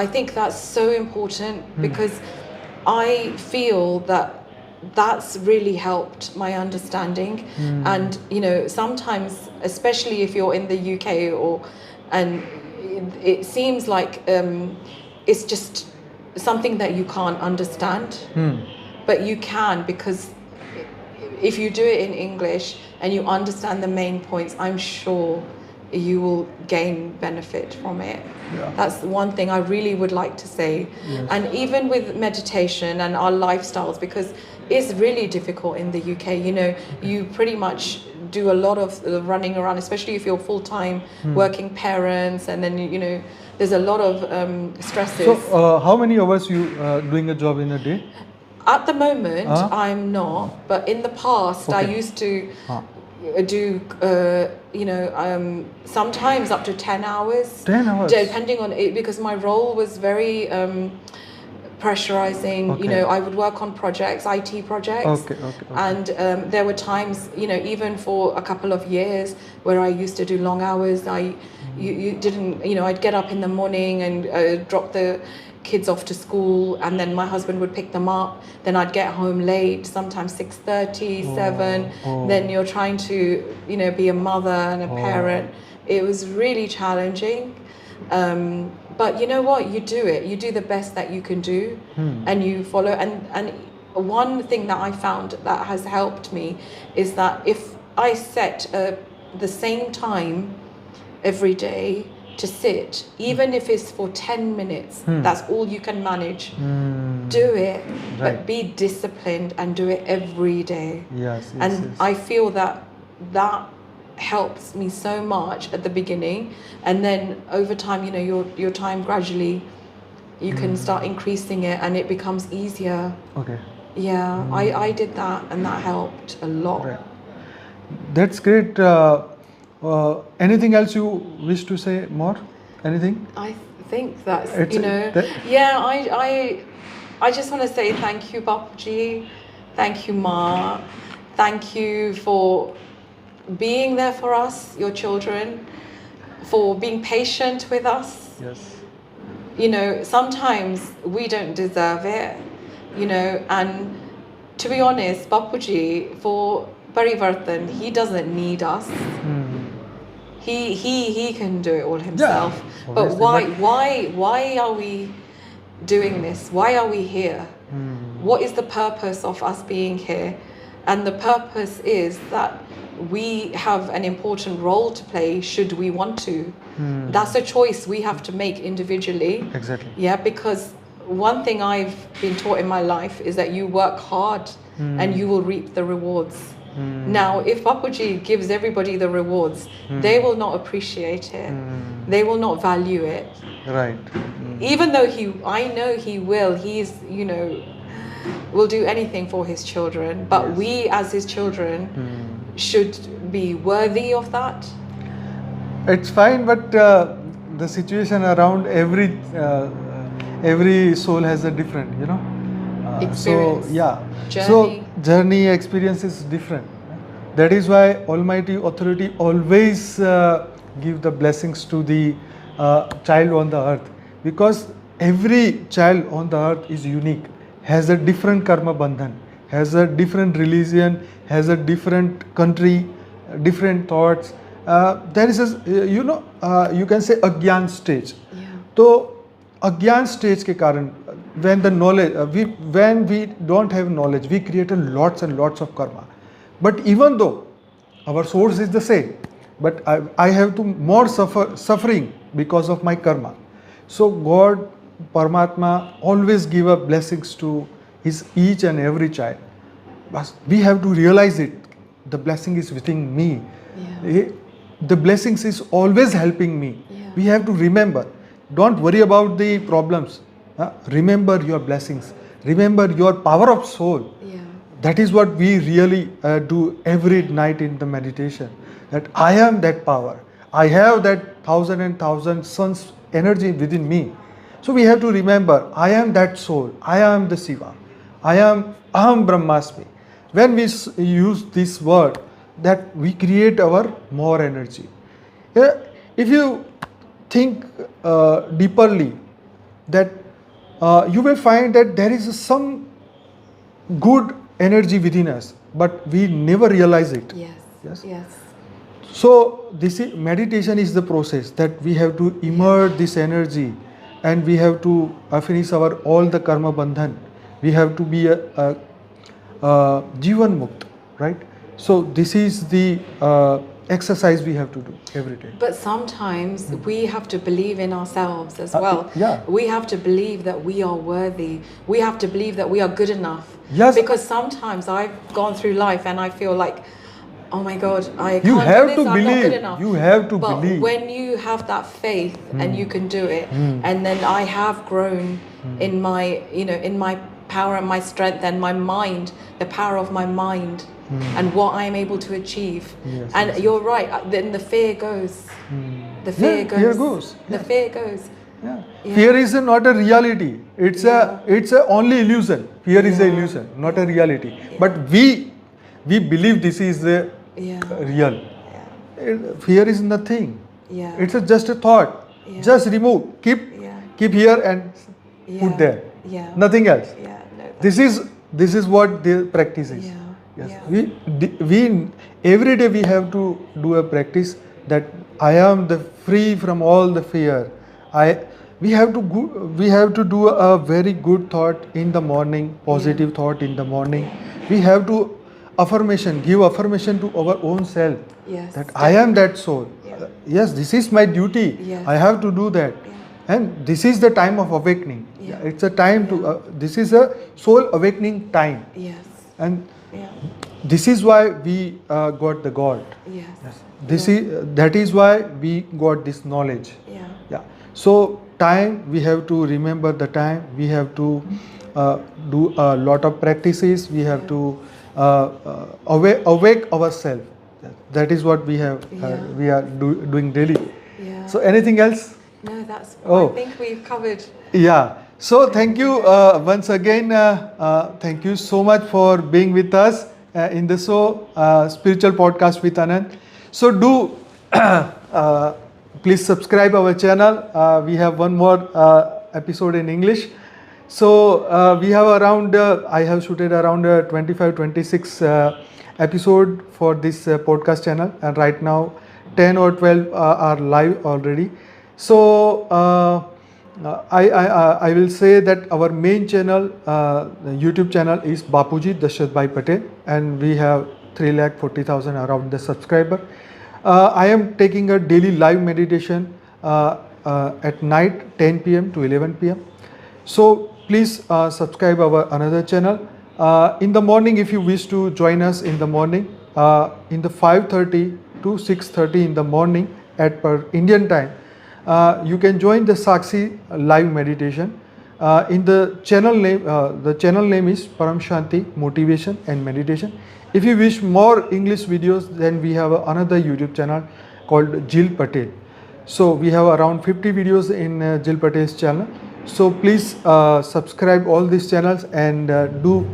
I think that's so important, because I feel that's really helped my understanding. And sometimes, especially if you're in the UK, and it seems like it's just something that you can't understand, but you can, because if you do it in English and you understand the main points, I'm sure you will gain benefit from it. That's one thing I really would like to say. And even with meditation and our lifestyles, because it's really difficult in the UK, you pretty much do a lot of running around, especially if you're full-time working parents, and then there's a lot of stresses. So how many hours you doing a job in a day? At the moment, I'm not, but in the past, I used to do, sometimes up to 10 hours. 10 hours? Depending on it, because my role was very pressurizing. I would work on projects, IT projects. Okay. And there were times, even for a couple of years, where I used to do long hours. You didn't, I'd get up in the morning and drop the kids off to school, and then my husband would pick them up. Then I'd get home late, sometimes 6:30, 7. Then you're trying to, be a mother and a parent. It was really challenging. But you know what? You do it. You do the best that you can do, and you follow. And one thing that I found that has helped me is that if I set the same time every day to sit, even if it's for 10 minutes, that's all you can manage. Do it, but be disciplined and do it every day. Yes. And I feel that helps me so much at the beginning, and then over time, your time gradually, you can start increasing it, and it becomes easier. Okay. Yeah, I did that, and that helped a lot. Right. That's great. Anything else you wish to say more? Anything? I think that's, It's I just want to say thank you, Bapuji. Thank you, Ma. Thank you for being there for us, your children, for being patient with us. Yes. Sometimes we don't deserve it, and to be honest, Bapuji, for Parivartan, he doesn't need us. He can do it all himself. But why are we doing this? Why are we here? What is the purpose of us being here? And the purpose is that we have an important role to play should we want to. That's a choice we have to make individually. Exactly. Yeah, because one thing I've been taught in my life is that you work hard and you will reap the rewards. Now, if bapuji gives everybody the rewards, they will not appreciate it. They will not value it. Right. Even though I know he will. He's, will do anything for his children. But we, as his children, should be worthy of that. It's fine, but the situation around every soul has a different, Experience. So yeah, Journey. so journey experience is different. That is why Almighty Authority always give the blessings to the child on the earth, because every child on the earth is unique, has a different karma bandhan, has a different religion, has a different country, different thoughts. There is a you can say agyan stage. Yeah. So agyan stage के कारण, when the knowledge when we don't have knowledge, we create lots and lots of karma. But even though our source is the same, but I have to more suffering because of my karma. So God, Paramatma, always give up blessings to his each and every child. But we have to realize it. The blessing is within me. Yeah. The blessings is always helping me. Yeah. We have to remember. Don't worry about the problems. Remember your blessings. Remember your power of soul. Yeah. That is what we really do every night in the meditation. That I am that power. I have that thousand and thousand suns energy within me. So we have to remember, I am that soul. I am the Shiva. I am Aham Brahmasmi. When we use this word, that we create our more energy. If you think deeperly, that you will find that there is some good energy within us, but we never realize it. Yes. Yes. So meditation is the process that we have to immerse this energy, and we have to finish all the karma bandhan. We have to be a Jivan Mukt, right? So this is the exercise we have to do every day. But sometimes we have to believe in ourselves as well. Yeah. We have to believe that we are worthy. We have to believe that we are good enough. Yes. Because sometimes I've gone through life and I feel like, oh my God, I You can't have do to this, I'm not good believe. enough. You have to but believe. when you have that faith and you can do it, and then I have grown in my, in my power and my strength and my mind, the power of my mind and what I'm able to achieve. Yes, and yes, you're right, then the fear goes. The fear goes. Fear goes. The fear goes. Yeah. Yeah. Fear is not a reality. It's a only illusion. Fear is an illusion, not a reality. But we believe this is the real. Fear is nothing. Yeah. It's just a thought. Yeah. Just remove. Keep here and put there. Yeah. Nothing else. Yeah. No, This is what the practice is. Yeah. Yes. Yeah. We every day we have to do a practice that I am the free from all the fear. We have to do a very good thought in the morning, positive thought in the morning. We have to give affirmation to our own self. Yes, that I am that soul. Yes, this is my duty. Yes. I have to do that. And this is the time of awakening. It's a time to. This is a soul awakening time. Yes. And this is why we got the God. Yes. That is why we got this knowledge. Yeah. So time, we have to remember the time. We have to do a lot of practices. We have to awake ourselves. That is what we are doing daily. Yeah. So anything else? No, that's. Oh. I think we've covered. Yeah. So thank you once again. Thank you so much for being with us in the spiritual podcast with Anant. So do please subscribe our channel. We have one more episode in English. So we have around I have shooted around 25-26 episode for this podcast channel, and right now 10 or 12 are live already. So I will say that our main channel, YouTube channel, is Bapuji Dashrath Bhai Patel, and we have 3,40,000 around the subscriber. I am taking a daily live meditation at night 10 p.m. to 11 p.m. So please subscribe our another channel. In the morning, if you wish to join us in the morning, in the 5:30 to 6:30 in the morning at per Indian time. You can join the Sakshi live meditation. In the channel name is Param Shanti Motivation and Meditation. If you wish more English videos, then we have another YouTube channel called Jill Patel. So we have around 50 videos in Jill Patel's channel. So please subscribe all these channels and do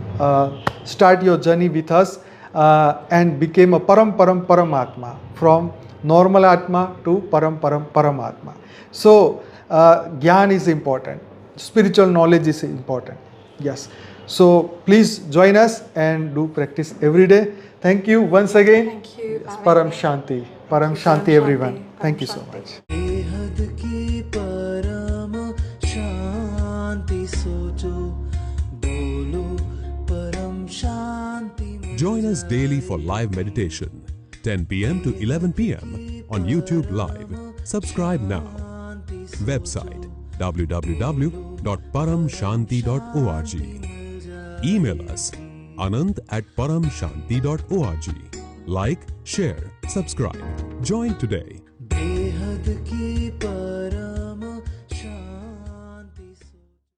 start your journey with us and become a Paramatma, from normal Atma to Paramatma. So Gyan is important, spiritual knowledge is important. Yes. So please join us and do practice every day. Thank you once again. Thank you. Yes, Param Shanti. Param Shanti everyone. Thank you so Shanti. much. बेहद की परम शांति सोचो बोलो परम शांति Join us daily for live meditation, 10 p.m. to 11 p.m. on YouTube Live. Subscribe now. Website www.paramshanti.org. Email us anant@paramshanti.org. Like, share, subscribe. Join today. बेहद की